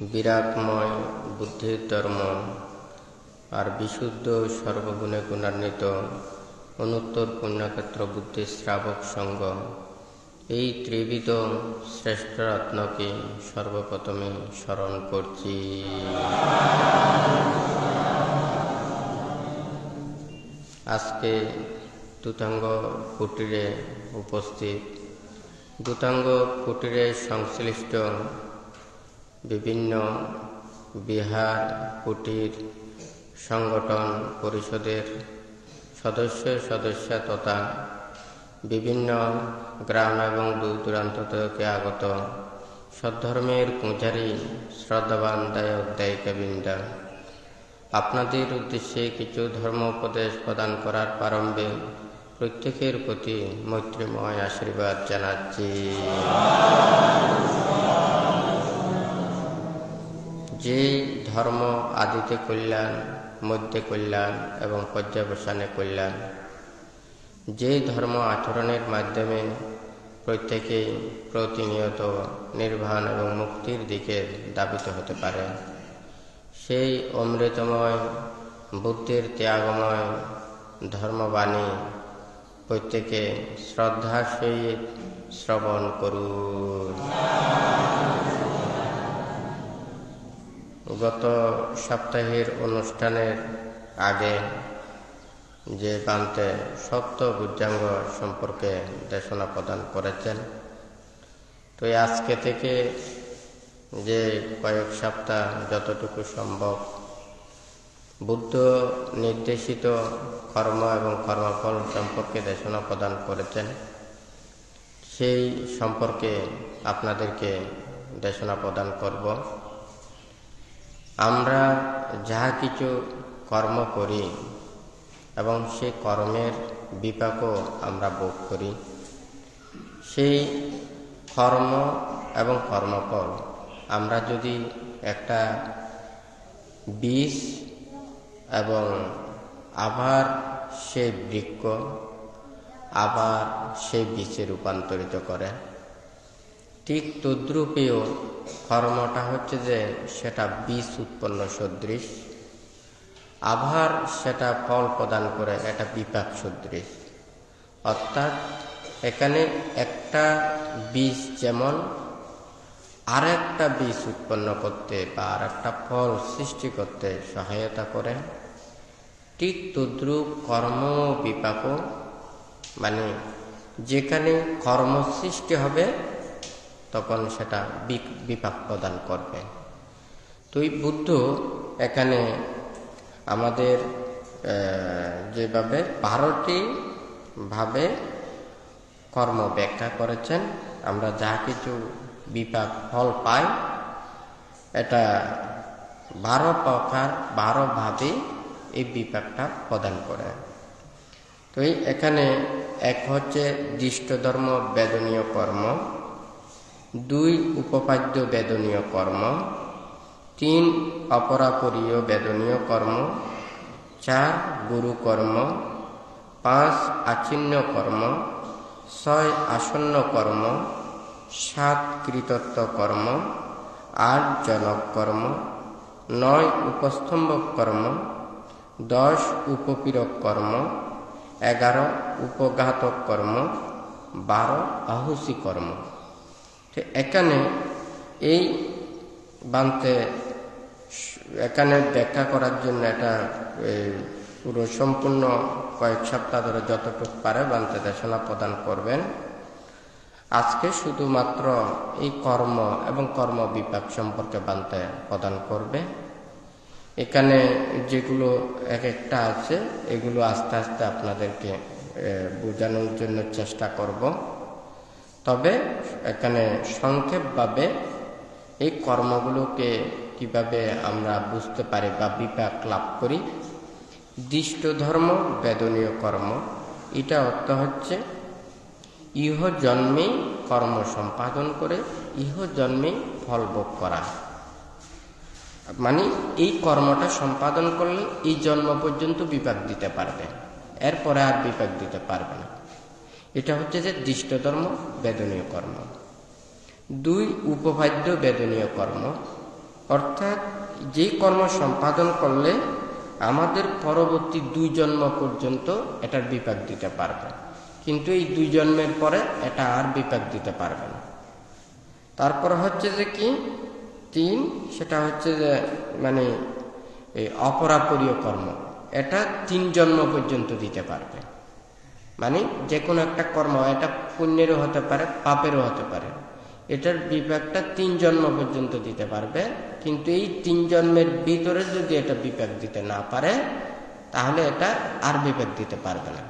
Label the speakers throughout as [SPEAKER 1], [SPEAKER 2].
[SPEAKER 1] বিরাগময় বুদ্ধির ধর্ম আর বিশুদ্ধ সর্বগুণে গুণান্বিত অনুত্তর পুণ্যক্ষেত্র বুদ্ধি শ্রাবক সংঘ এই ত্রিবিধ শ্রেষ্ঠ রত্নকে সর্বপ্রথমে স্মরণ করছি। আজকে দূতাঙ্গ কুটিরে উপস্থিত, দূতাঙ্গ কুটিরে সংশ্লিষ্ট বিভিন্ন বিহার কুটির সংগঠন পরিষদের সদস্য তথা বিভিন্ন গ্রাম এবং দূর দূরান্ত থেকে আগত সদ্ধর্মের পূজারী শ্রদ্ধাবান দায়ক দায়িকাবৃন্দ, আপনাদের উদ্দেশ্যে কিছু ধর্ম উপদেশ প্রদান করার প্রারম্ভে প্রত্যেকের প্রতি মৈত্রীময় আশীর্বাদ জানাচ্ছি। যে ধর্ম আদিতে কল্যাণ, মধ্যে কল্যাণ এবং পর্যবসানে কল্যাণ, যে ধর্ম আচরণের মাধ্যমে প্রত্যেকেই প্রতিনিয়ত নির্বাণ এবং মুক্তির দিকে ধাবিত হতে পারে, সেই অমৃতময় বুদ্ধির ত্যাগময় ধর্মবাণী প্রত্যেকে শ্রদ্ধার সহিত শ্রবণ করুন। গত সপ্তাহের অনুষ্ঠানের আগে যে বান্তে সপ্ত বুদ্ধাঙ্গ সম্পর্কে দেশনা প্রদান করেছেন, তো আজকে থেকে যে কয়েক সপ্তাহ যতটুকু সম্ভব বুদ্ধ নির্দেশিত কর্ম এবং কর্মফল সম্পর্কে দেশনা প্রদান করেছেন, সেই সম্পর্কে আপনাদেরকে দেশনা প্রদান করব। আমরা যাহা কিছু কর্ম করি এবং সেই কর্মের বিপাকও আমরা ভোগ করি, সেই কর্ম এবং কর্মফল আমরা যদি একটা বীজ এবং আবার সেই বৃক্ষ আবার সেই বীজে রূপান্তরিত করে, ঠিক তদ্রূপেও কর্মটা হচ্ছে যে সেটা বীজ উৎপন্ন সদৃশ, আবার সেটা ফল প্রদান করে এটা বিপাক সদৃশ। অর্থাৎ এখানে একটা বীজ যেমন আরেকটা বীজ উৎপন্ন করতে বা আরেকটা ফল সৃষ্টি করতে সহায়তা করে, ঠিক তদ্রূপ কর্ম বিপাকও, মানে যেখানে কর্ম সৃষ্টি হবে তখন সেটা বিপাক প্রদান করবে। তো এই বুদ্ধ এখানে আমাদের যেভাবে 12টি ভাবে কর্ম ব্যাখ্যা করেছেন, আমরা যা কিছু বিপাক ফল পাই এটা 12 প্রকার 12 ভাবে এই বিপাকটা প্রদান করে। তো এখানে এক হচ্ছে দৃষ্ট ধর্ম বেদনীয় কর্ম, 2 উপপাদ্য বেদনীয় কর্ম, 3 অপরাপরীয় বেদনীয় কর্ম, 4 গুরু কর্ম, 5 আচ্ছিন্ন কর্ম, 6 আসন্ন কর্ম, 7 কৃতত্ব কর্ম, 8 জনক কর্ম, 9 উপস্তম্ভক কর্ম, 10 উপপীড়ক কর্ম, 11 উপঘাতক কর্ম, 12 আহুতি কর্ম। এখানে এই বান্তে এখানে ব্যাখ্যা করার জন্য এটা পুরো সম্পূর্ণ কয়েক সপ্তাহ ধরে যতটুকু পারে বান্তে দেশনা প্রদান করবেন। আজকে শুধুমাত্র এই কর্ম এবং কর্ম বিপাক সম্পর্কে বান্তে প্রদান করবে। এখানে যেগুলো এক একটা আছে এগুলো আস্তে আস্তে আপনাদেরকে বোঝানোর জন্য চেষ্টা করব। তবে এখানে সংক্ষেপভাবে এই কর্মগুলোকে কিভাবে আমরা বুঝতে পারি বা বিপাক লাভ করি। দৃষ্ট ধর্ম বেদনীয় কর্ম, এটা অর্থ হচ্ছে ইহ জন্মেই কর্ম সম্পাদন করে ইহ জন্মেই ফল ভোগ করা, মানে এই কর্মটা সম্পাদন করলে এই জন্ম পর্যন্ত বিপাক দিতে পারবে, এরপরে আর বিপাক দিতে পারবে না। এটা হচ্ছে যে দৃষ্ট ধর্ম বেদনীয় কর্ম। 2 উপবাদ্য বেদনীয় কর্ম, অর্থাৎ যে কর্ম সম্পাদন করলে আমাদের পরবর্তী 2 জন্ম পর্যন্ত এটার বিপাক দিতে পারবে, কিন্তু এই 2 জন্মের পরে এটা আর বিপাক দিতে পারবে না। তারপর হচ্ছে যে কি 3, সেটা হচ্ছে যে মানে এই অপরাপরীয় কর্ম, এটা 3 জন্ম পর্যন্ত দিতে পারবে। মানে যে কোনো একটা কর্ম, এটা পুণ্যেরও হতে পারে, পাপেরও হতে পারে, এটার বিপাকটা 3 জন্ম পর্যন্ত দিতে পারবে। কিন্তু এই 3 জন্মের ভিতরে যদি এটা বিপাক দিতে না পারে, তাহলে এটা আর বিপাক দিতে পারবে না।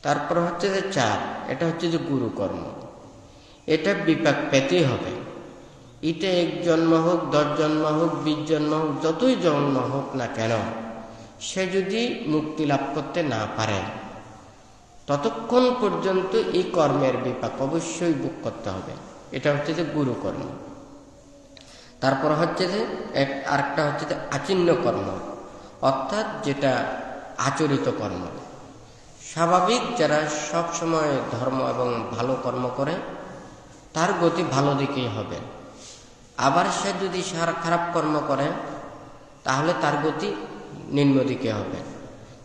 [SPEAKER 1] তারপর হচ্ছে যে 4, এটা হচ্ছে যে গুরু কর্ম, এটা বিপাক পেতেই হবে। এটা 1 জন্ম হোক, 10 জন্ম হোক, 20 জন্ম হোক, যতই জন্ম হোক না কেন, সে যদি মুক্তি লাভ করতে না পারে, ততক্ষণ পর্যন্ত এই কর্মের বিপাক অবশ্যই ভোগ করতে হবে। এটা হচ্ছে যে গুরু কর্ম। তারপর হচ্ছে যে আরেকটা হচ্ছে যে আচিন্ন কর্ম, অর্থাৎ যেটা আচরিত কর্ম। স্বাভাবিক যারা সব সময় ধর্ম এবং ভালো কর্ম করে, তার গতি ভালো দিকেই হবে। আবার সে যদি খারাপ কর্ম করে, তাহলে তার গতি নিম্ন দিকে হবে।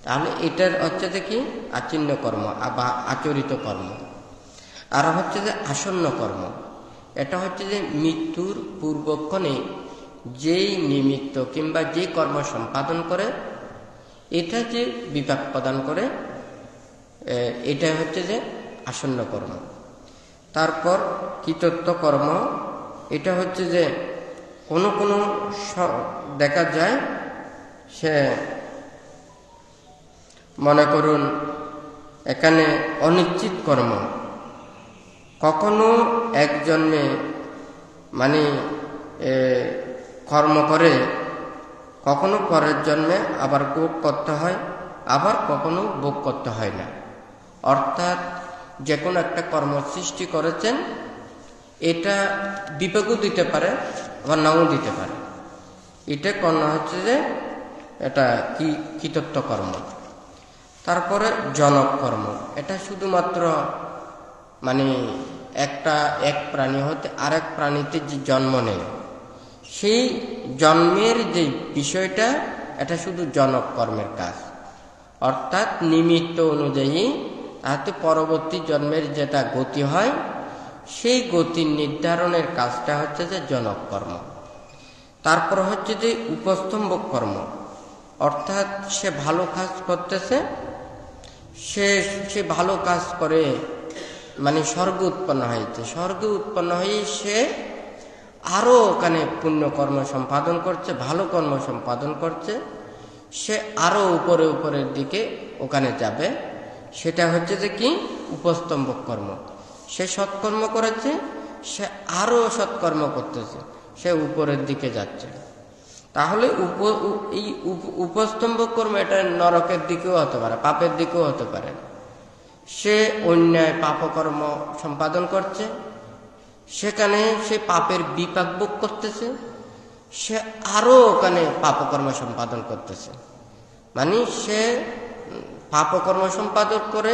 [SPEAKER 1] তাহলে এটার হচ্ছে যে কি আচিন্ন কর্ম বা আচরিত কর্ম। আর হচ্ছে যে আসন্ন কর্ম, এটা হচ্ছে যে মৃত্যুর পূর্বক্ষণে যেই নিমিত্ত কিংবা যে কর্ম সম্পাদন করে, এটা যে বিপাক প্রদান করে, এটা হচ্ছে যে আসন্ন কর্ম। তারপর কৃতত্ব কর্ম, এটা হচ্ছে যে কোনো কোনো দেখা যায় সে মনে করুন এখানে অনিশ্চিত কর্ম, কখনো এক জন্মে মানে কর্ম করে, কখনো পরের জন্মে আবার ভোগ করতে হয়, আবার কখনো ভোগ করতে হয় না। অর্থাৎ যে কোনো একটা কর্ম সৃষ্টি করেছেন, এটা বিপাকও দিতে পারে, আবার নাও দিতে পারে। এটা কর্ম হচ্ছে যে এটা কি কৃতত্ব কর্ম। তারপরে জনক কর্ম, এটা শুধুমাত্র মানে এক প্রাণী হতে আরেক প্রাণীতে যে জন্ম নেয়, সেই জন্মের যে বিষয়টা, এটা শুধু জনক কর্মের কাজ। অর্থাৎ নিমিত্ত অনুযায়ী তাতে পরবর্তী জন্মের যেটা গতি হয়, সেই গতির নির্ধারণের কাজটা হচ্ছে যে জনক কর্ম। তারপর হচ্ছে যে উপস্তম্ভক কর্ম, অর্থাৎ সে ভালো কাজ করতেছে, সে ভালো কাজ করে মানে স্বর্গ উৎপন্ন হয়েছে, স্বর্গে উৎপন্ন হয়ে সে আরো ওখানে পুণ্য কর্ম সম্পাদন করছে, ভালো কর্ম সম্পাদন করছে, সে আরো উপরের দিকে ওখানে যাবে। সেটা হচ্ছে যে কি উপস্তম্ভক কর্ম। সে সৎকর্ম করেছে, সে আরো সৎকর্ম করতেছে, সে উপরের দিকে যাচ্ছে। তাহলে এই উপস্তম্ভক কর্ম এটা নরকের দিকেও হতে পারে, পাপের দিকেও হতে পারে। সে অন্যায় পাপকর্ম সম্পাদন করছে, সেখানে সে পাপের বিপাক ভোগ করতেছে, সে আরো ওখানে পাপকর্ম সম্পাদন করতেছে। মানে সে পাপকর্ম সম্পাদন করে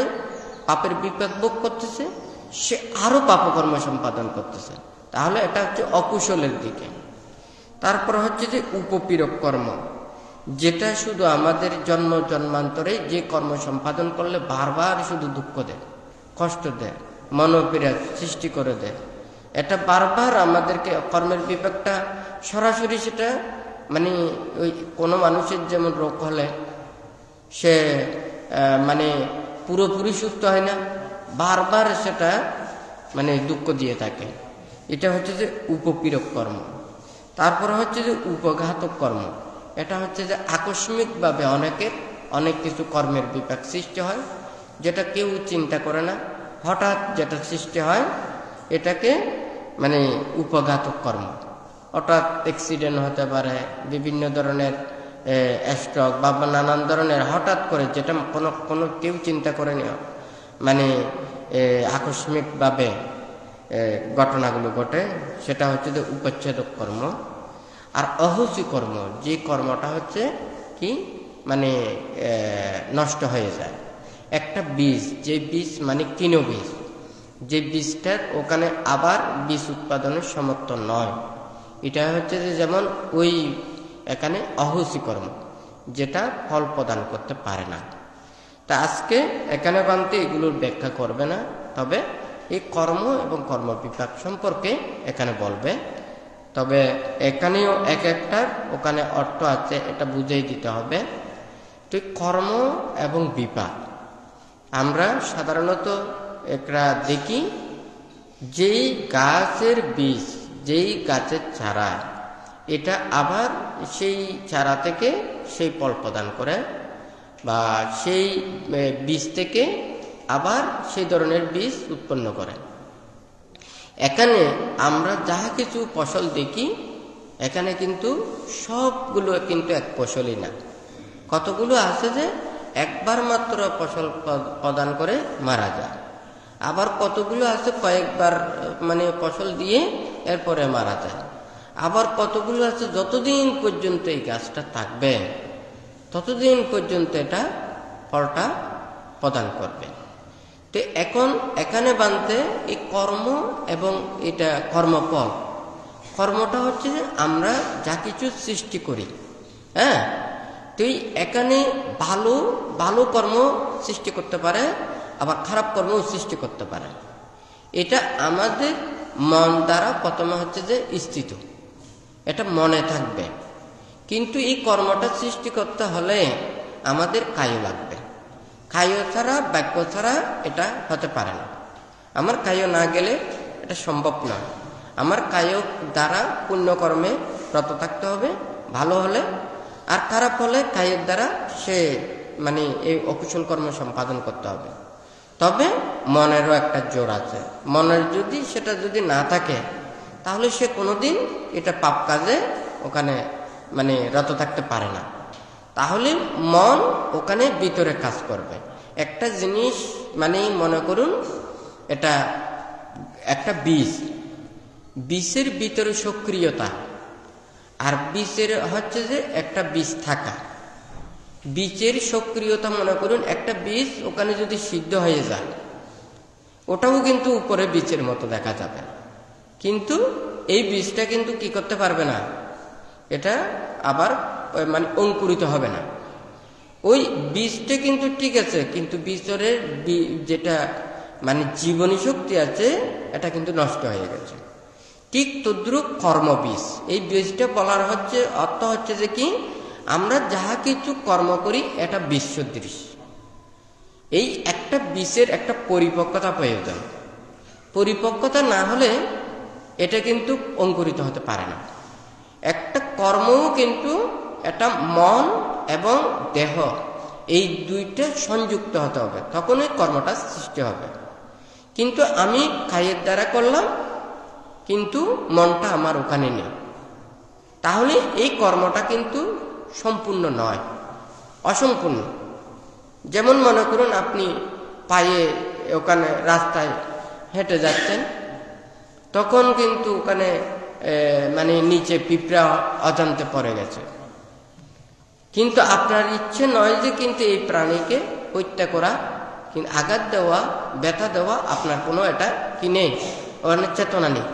[SPEAKER 1] পাপের বিপাক ভোগ করতেছে, সে আরো পাপকর্ম সম্পাদন করতেছে। তাহলে এটা হচ্ছে অকুশলের দিকে। তারপর হচ্ছে যে উপপীড়ক কর্ম, যেটা শুধু আমাদের জন্মান্তরে যে কর্ম সম্পাদন করলে বারবার শুধু দুঃখ দেয়, কষ্ট দেয়, মনোপীড়া সৃষ্টি করে দেয়। এটা বারবার আমাদেরকে কর্মের বিপাকটা সরাসরি সেটা মানে ওই কোনো মানুষের যেমন রোগ হলে সে মানে পুরোপুরি সুস্থ হয় না, বারবার সেটা মানে দুঃখ দিয়ে থাকে। এটা হচ্ছে যে উপপীড়ক কর্ম। তারপরে হচ্ছে যে উপঘাতক কর্ম, এটা হচ্ছে যে আকস্মিকভাবে অনেক কিছু কর্মের বিপাক সৃষ্টি হয়, যেটা কেউ চিন্তা করে না, হঠাৎ যেটা সৃষ্টি হয়, এটাকে মানে উপঘাতক কর্ম। হঠাৎ অ্যাক্সিডেন্ট হতে পারে, বিভিন্ন ধরনের স্ট্রোক বা নানান ধরনের হঠাৎ করে যেটা কোনো কেউ চিন্তা করেনি, মানে আকস্মিকভাবে ঘটনাগুলো ঘটে, সেটা হচ্ছে যে উপচ্ছেদক কর্ম। আর অহুসি কর্ম, যে কর্মটা হচ্ছে কি মানে নষ্ট হয়ে যায়। একটা বীজ, যে বীজ মানে কিনো বীজ, যে বীজটা ওখানে আবার বীজ উৎপাদনের সমর্থ নয়, এটা হচ্ছে যে যেমন ওই এখানে অহুসি কর্ম, যেটা ফল প্রদান করতে পারে না। তা আজকে এখানে বানতে এগুলোর ব্যাখ্যা করবে না, তবে এই কর্ম এবং কর্মবিপাক সম্পর্কে এখানে বলবে। তবে এখানেও এক একটার ওখানে অর্থ আছে, এটা বুঝেই দিতে হবে। তো কর্ম এবং বিপাক আমরা সাধারণত একটা দেখি, যেই গাছের বীজ, যেই গাছের চারা, এটা আবার সেই চারা থেকে সেই ফল প্রদান করে, বা সেই বীজ থেকে আবার সেই ধরনের বীজ উৎপন্ন করে। এখানে আমরা যাহা কিছু ফসল দেখি, এখানে কিন্তু সবগুলো কিন্তু এক ফসলই না। কতগুলো আছে যে একবার মাত্র ফসল প্রদান করে মারা যায়, আবার কতগুলো আছে কয়েকবার মানে ফসল দিয়ে এরপরে মারা যায়, আবার কতগুলো আছে যতদিন পর্যন্ত এই গাছটা থাকবে ততদিন পর্যন্ত এটা ফলটা প্রদান করবে। তো এখন এখানে বানতে এই কর্ম এবং এটা কর্মফল, কর্মটা হচ্ছে যে আমরা যা কিছু সৃষ্টি করি, হ্যাঁ, তো এখানে ভালো ভালো কর্ম সৃষ্টি করতে পারে, আবার খারাপ কর্ম সৃষ্টি করতে পারে। এটা আমাদের মন দ্বারা প্রথমে হচ্ছে যে স্থিত, এটা মনে থাকবে। কিন্তু এই কর্মটা সৃষ্টি করতে হলে আমাদের কায় লাগবে, কায় ছাড়া বাক্য ছাড়া এটা হতে পারে না। আমার কায় না গেলে এটা সম্ভব নয়। আমার কায় দ্বারা পুণ্যকর্মে রত থাকতে হবে ভালো হলে, আর খারাপ হলে কায়ের দ্বারা সে মানে এই অকুশল কর্ম সম্পাদন করতে হবে। তবে মনেরও একটা জোর আছে, মনের যদি সেটা যদি না থাকে তাহলে সে কোনোদিন এটা পাপ কাজে ওখানে মানে রত থাকতে পারে না। তাহলে মন ওখানে ভিতরে কাজ করবে। একটা জিনিস মানে মনে করুন এটা একটা বীজ, বীজের ভিতরে সক্রিয়তা, আর বীজের হচ্ছে যে একটা বীজ থাকা। বীজের সক্রিয়তা মনে করুন একটা বীজ ওখানে যদি সিদ্ধ হয়ে যায়, ওটাও কিন্তু উপরে বীজের মতো দেখা যাবে, কিন্তু এই বীজটা কিন্তু কি করতে পারবে না, এটা আবার মানে অঙ্কুরিত হবে না। ওই বীজটা কিন্তু ঠিক আছে, কিন্তু বীজের যেটা মানে জীবনী শক্তি আছে এটা কিন্তু নষ্ট হয়ে গেছে। ঠিক তদ্রুপ কর্মবীজ, এই বীজটা বলার হচ্ছে অর্থ হচ্ছে যে কি আমরা যাহা কিছু কর্ম করি এটা বীজ সদৃশ। এই একটা বীজের একটা পরিপক্কতা প্রয়োজন, পরিপক্কতা না হলে এটা কিন্তু অঙ্কুরিত হতে পারে না। একটা কর্মও কিন্তু এটা মন এবং দেহ এই দুইটা সংযুক্ত হতে হবে, তখন এই কর্মটা সৃষ্টি হবে। কিন্তু আমি কায়ের দ্বারা করলাম, কিন্তু মনটা আমার ওখানে নেই, তাহলে এই কর্মটা কিন্তু সম্পূর্ণ নয়, অসম্পূর্ণ। যেমন মনে করুন আপনি পায়ে ওখানে রাস্তায় হেঁটে যাচ্ছেন, তখন কিন্তু ওখানে মানে নিচে পিঁপড়া অজান্তে পড়ে গেছে, কিন্তু আপনার ইচ্ছে নয় যে কিন্তু এই প্রাণীকে হত্যা করা, কিন্তু আঘাত দেওয়া, ব্যথা দেওয়া আপনার কোনো এটা কি নেই, ওখানে চেতনা নেই,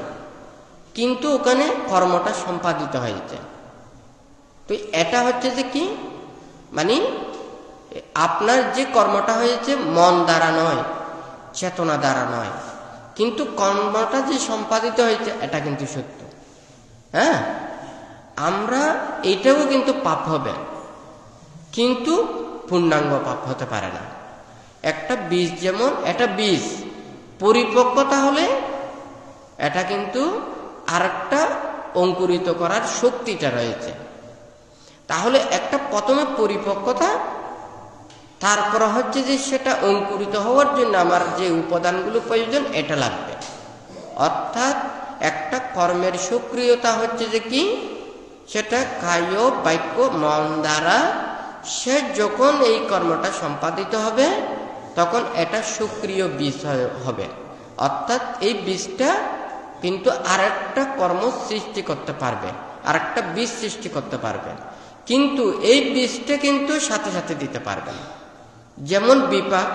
[SPEAKER 1] কিন্তু ওখানে কর্মটা সম্পাদিত হয়েছে। তো এটা হচ্ছে যে কি মানে আপনার যে কর্মটা হয়েছে মন দ্বারা নয়, চেতনা দ্বারা নয়, কিন্তু কর্মটা যে সম্পাদিত হয়েছে এটা কিন্তু সত্য। হ্যাঁ, আমরা এটাও কিন্তু পাপ হবে, কিন্তু পূর্ণাঙ্গ পাপ হতে পারে না। একটা বীজ যেমন এটা বীজ পরিপক্কতা হলে এটা কিন্তু আরেকটা অঙ্কুরিত করার শক্তিটা রয়েছে। তাহলে একটা প্রথমে পরিপক্কতা, তারপর হচ্ছে যে সেটা অঙ্কুরিত হওয়ার জন্য আমার যে উপাদানগুলো প্রয়োজন এটা লাগবে। অর্থাৎ একটা কর্মের সক্রিয়তা হচ্ছে যে কি সেটা কায় বাক্য মন দ্বারা সে যখন এই কর্মটা সম্পাদিত হবে তখন এটা সক্রিয় বীজ হবে। অর্থাৎ এই বীজটা কিন্তু আরেকটা কর্ম সৃষ্টি করতে পারবে, আরেকটা বীজ সৃষ্টি করতে পারবে, কিন্তু এই বীজটা কিন্তু সাথে সাথে দিতে পারবে না। যেমন বিপাক,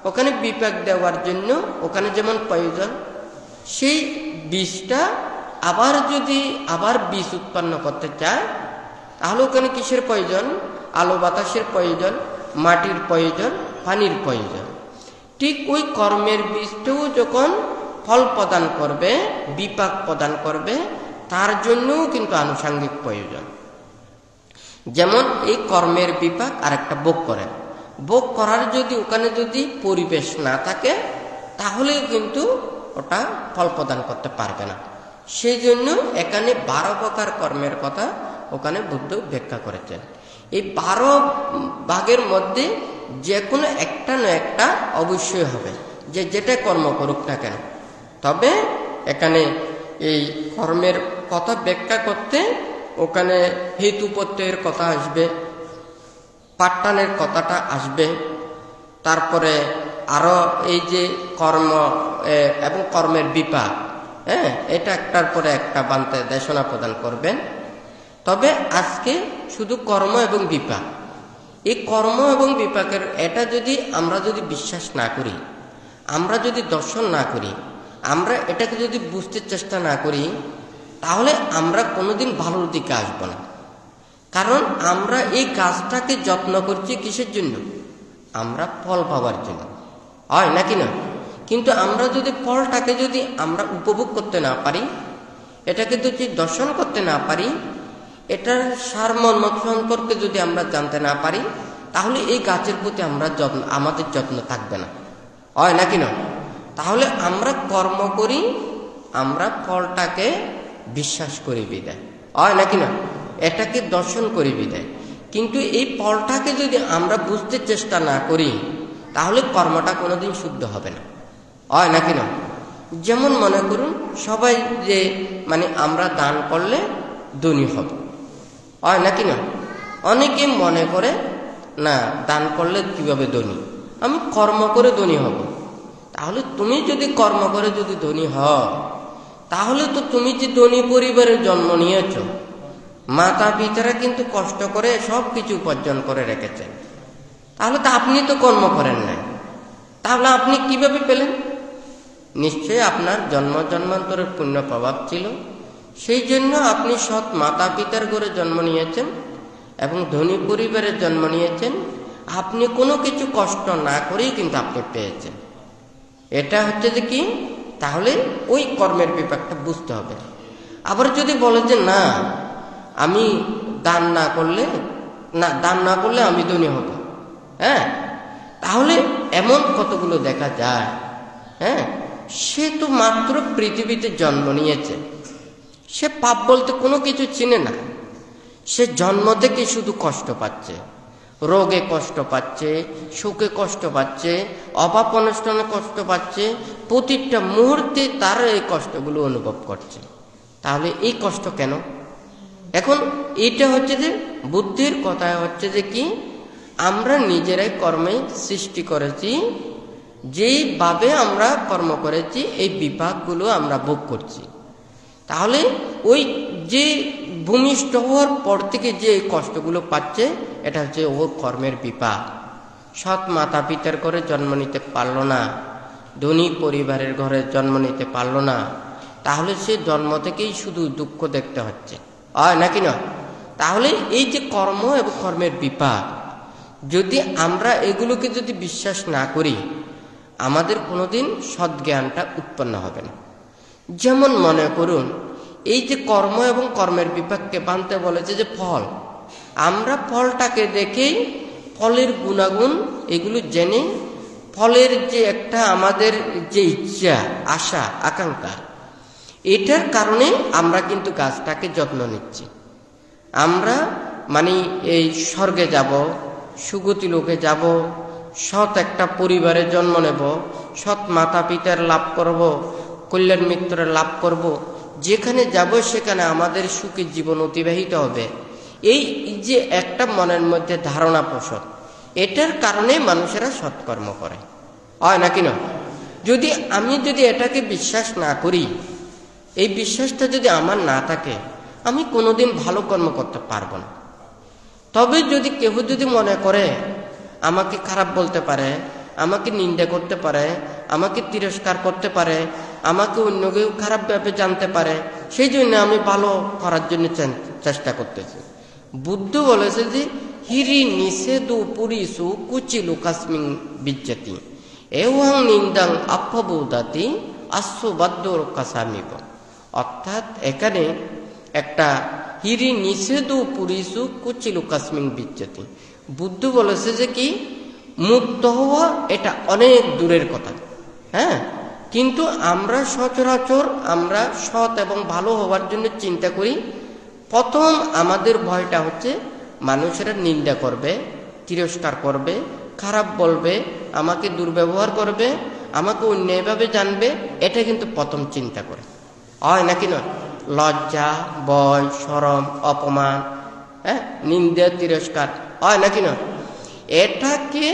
[SPEAKER 1] ওখানে বিপাক দেওয়ার জন্য ওখানে যেমন প্রয়োজন, সেই বীজটা আবার যদি আবার বীজ উৎপন্ন করতে চায়, তাহলে ওখানে কিসের প্রয়োজন? আলো বাতাসের প্রয়োজন, মাটির প্রয়োজন, পানির প্রয়োজন। ঠিক ওই কর্মের বীজটাও যখন ফল প্রদান করবে, বিপাক প্রদান করবে, তার জন্যও কিন্তু আনুষঙ্গিক প্রয়োজন। যেমন এই কর্মের বিপাক আর একটা ভোগ করে, ভোগ করার যদি ওখানে যদি পরিবেশ না থাকে, তাহলে কিন্তু ওটা ফল প্রদান করতে পারবে না। সেই জন্য এখানে 12 প্রকার কর্মের কথা ওখানে বুদ্ধ ব্যাখ্যা করেছেন। এই 12 ভাগের মধ্যে যে কোনো একটা না একটা অবশ্যই হবে, যে যেটা কর্ম করুক না কেন। তবে এখানে এই কর্মের কথা ব্যাখ্যা করতে ওখানে হেতু প্রত্যয়ের কথা আসবে, পাঠ্যানের কথাটা আসবে, তারপরে আরো এই যে কর্ম এবং কর্মের বিপাক, এটা একটার পরে একটা বান্তে দেশনা প্রদান করবেন। তবে আজকে শুধু কর্ম এবং বিপাক, এই কর্ম এবং বিপাকের এটা যদি আমরা যদি বিশ্বাস না করি, আমরা যদি দর্শন না করি, আমরা এটাকে যদি বুঝতে চেষ্টা না করি, তাহলে আমরা কোনোদিন ভালোর দিকে আসবো না। কারণ আমরা এই গাছটাকে যত্ন করছি কিসের জন্য? আমরা ফল পাওয়ার জন্য, হয় নাকি না? কিন্তু আমরা যদি ফলটাকে যদি আমরা উপভোগ করতে না পারি, এটাকে যদি দর্শন করতে না পারি, এটার সারমর্ম সম্পর্কে যদি আমরা জানতে না পারি, তাহলে এই গাছের প্রতি আমাদের যত্ন থাকবে না, হয় নাকি না? তাহলে আমরা কর্ম করি, আমরা ফলটাকে বিশ্বাস করি বিদায়, হয় নাকি না? এটাকে দর্শন করি বিদায়। কিন্তু এই ফলটাকে যদি আমরা বুঝতে চেষ্টা না করি, তাহলে কর্মটা কোনোদিন শুদ্ধ হবে না, হয় নাকি না? যেমন মনে করুন সবাই যে আমরা দান করলে ধনী হব, হয় নাকি না? অনেকে মনে করে না দান করলে কিভাবে ধনী, আমি কর্ম করে ধনী হব। তাহলে তুমি যদি কর্ম করে যদি ধনী হও, তাহলে তো তুমি যে ধনী পরিবারে জন্ম নিয়েছ, মাতা পিতারা কিন্তু কষ্ট করে সব কিছু উপার্জন করে রেখেছেন, তাহলে তো আপনি তো কর্ম করেন নাই, তাহলে আপনি কিভাবে পেলেন? নিশ্চয়ই আপনার জন্মান্তরের পুণ্য প্রভাব ছিল, সেই জন্য আপনি সৎ মাতা পিতার ঘরে জন্ম নিয়েছেন এবং ধনী পরিবারে জন্ম নিয়েছেন। আপনি কোনো কিছু কষ্ট না করেই কিন্তু আপনি পেয়েছেন। এটা হচ্ছে যে কি, তাহলে ওই কর্মের বিপাকটা বুঝতে হবে। আবার যদি বলে যে না আমি দান না করলে আমি ধনী হব, তাহলে এমন কতগুলো দেখা যায়। সে তো মাত্র পৃথিবীতে জন্ম নিয়েছে, সে পাপ বলতে কোনো কিছু চিনে না, সে জন্ম থেকে শুধু কষ্ট পাচ্ছে, রোগে কষ্ট পাচ্ছে, সুখে কষ্ট পাচ্ছে, অভাব অনষ্টনে কষ্ট পাচ্ছে, প্রতিটা মুহূর্তে তার এই কষ্টগুলো অনুভব করছে। তাহলে এই কষ্ট কেন? এখন এইটা হচ্ছে যে বুদ্ধির কথা হচ্ছে যে কি, আমরা নিজেরাই কর্মে সৃষ্টি করেছি, যেইভাবে আমরা কর্ম করেছি এই বিপাকগুলো আমরা ভোগ করছি। তাহলে ওই যে ভূমিষ্ঠ হওয়ার পর থেকে যে কষ্টগুলো পাচ্ছে, এটা হচ্ছে ওর কর্মের বিপাক। সৎ মাতা পিতার ঘরে জন্ম নিতে পারলো না, ধনী পরিবারের ঘরে জন্ম নিতে পারলো না, তাহলে সে জন্ম থেকেই শুধু দুঃখ দেখতে হচ্ছে, হয় নাকি না? তাহলে এই যে কর্ম এবং কর্মের বিপাক, যদি আমরা এগুলোকে যদি বিশ্বাস না করি, আমাদের কোনোদিন সৎজ্ঞানটা উৎপন্ন হবে না। যেমন মনে করুন এই যে কর্ম এবং কর্মের বিপাককে মানতে বলেছে যে ফল, আমরা ফলটাকে দেখেই ফলের গুণাগুণ এগুলো জেনে, ফলের যে একটা আমাদের যে ইচ্ছা, আশা, আকাঙ্ক্ষা, এটার কারণে আমরা কিন্তু গাছটাকে যত্ন নিচ্ছি। আমরা এই স্বর্গে যাব, সুগতি লোকে যাব, সৎ একটা পরিবারে জন্ম নেব, সৎ মাতা পিতার লাভ করব, কল্যাণ মিত্রের লাভ করব, যেখানে যাব সেখানে আমাদের সুখী জীবন অতিবাহিত হবে। এই যে একটা মনের মধ্যে ধারণা পোষণ, এটার কারণে মানুষেরা সৎকর্ম করে, হয় নাকি না? আমি যদি এটাকে বিশ্বাস না করি, এই বিশ্বাসটা যদি আমার না থাকে, আমি কোনোদিন ভালো কর্ম করতে পারবো না। তবে যদি কেউ যদি মনে করে আমাকে খারাপ বলতে পারে, আমাকে নিন্দা করতে পারে, আমাকে তিরস্কার করতে পারে, আমাকে অন্য কেউ খারাপভাবে জানতে পারে, সেই জন্য আমি ভালো করার জন্য চেষ্টা করতেছি। বুদ্ধ বলেছে যে হিরি নিষেধু পুরিসু কুচিলু কাস্মিং বিজ্জাতি এবং নিন্দাং আপ্পবৌদাতি আশ্ববাদ্যর কাসামিব। অর্থাৎ এখানে একটা হিরি নিষেধু পুরিসু কুচিলু কাস্মিং বিজ্জাতি, বুদ্ধ বলেছে যে কি মুক্ত হওয়া এটা অনেক দূরের কথা, হ্যাঁ, কিন্তু আমরা সচরাচর আমরা সৎ এবং ভালো হওয়ার জন্য চিন্তা করি। প্রথম আমাদের ভয়টা হচ্ছে মানুষেরা নিন্দা করবে, তিরস্কার করবে, খারাপ বলবে, আমাকে দুর্ব্যবহার করবে, আমাকে অন্যায়ভাবে জানবে, এটা কিন্তু প্রথম চিন্তা করে, হয় নাকি নয়? লজ্জা, ভয়, শরম, অপমান, হ্যাঁ, নিন্দা, তিরস্কার, হয় নাকি নয়? এটাকে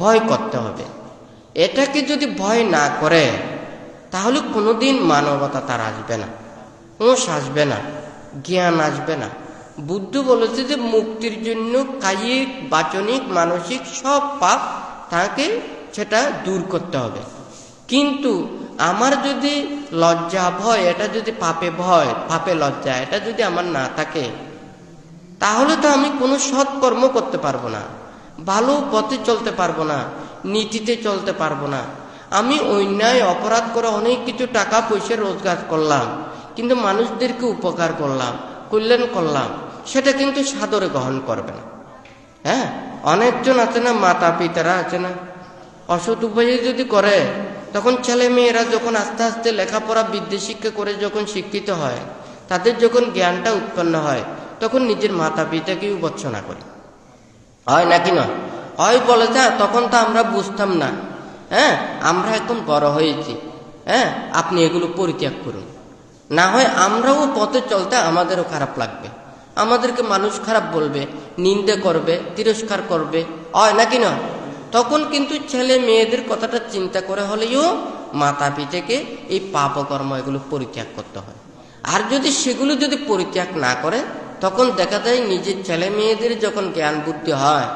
[SPEAKER 1] ভয় করতে হবে। এটাকে যদি ভয় না করে তাহলে কোনোদিন মানবতা তার আসবে না, হুঁশ আসবে না, জ্ঞান আসবে না। বুদ্ধ বলেছে যে মুক্তির জন্য কায়িক, বাচনিক, মানসিক সব পাপ তাকে সেটা দূর করতে হবে। কিন্তু আমার যদি লজ্জা, ভয়, এটা যদি পাপে ভয়, পাপে লজ্জা, এটা যদি আমার না থাকে তাহলে তো আমি কোনো সৎকর্ম করতে পারবো না, ভালো পথে চলতে পারবো না, নীতিতে চলতে পারবো না। আমি অন্যায় অপরাধ করে অনেক কিছু টাকা পয়সা রোজগার করলাম, কিন্তু মানুষদেরকে উপকার করলাম, কল্যাণ করলাম, সেটা কিন্তু সাদরে গ্রহণ করবে না। হ্যাঁ, অনেকজন আছে না, মাতা পিতারা আছে না, অসৎ উপায়ে যদি করে তখন ছেলে মেয়েরা যখন আস্তে আস্তে লেখাপড়া বিদ্যা শিক্ষা করে যখন শিক্ষিত হয়, তাদের যখন জ্ঞানটা উৎপন্ন হয় তখন নিজের মাতা পিতাকেও ভৎসনা করে, হয় নাকি নয়? হয় বলে যা তখন তো আমরা বুঝতাম না, হ্যাঁ, আমরা এখন বড় হয়েছি, হ্যাঁ, আপনি এগুলো পরিত্যাগ করুন। না হয় আমরাও পথে চলতে আমাদেরও খারাপ লাগবে, আমাদেরকে মানুষ খারাপ বলবে, নিন্দা করবে, তিরস্কার করবে, হয় নাকি নয়? তখন কিন্তু ছেলে মেয়েদের কথাটা চিন্তা করে হলেও মাতা পিতাকে এই পাপকর্ম এগুলো পরিত্যাগ করতে হয়। আর যদি সেগুলো যদি পরিত্যাগ না করে তখন দেখা যায় নিজের ছেলে মেয়েদের যখন জ্ঞান বুদ্ধি হয়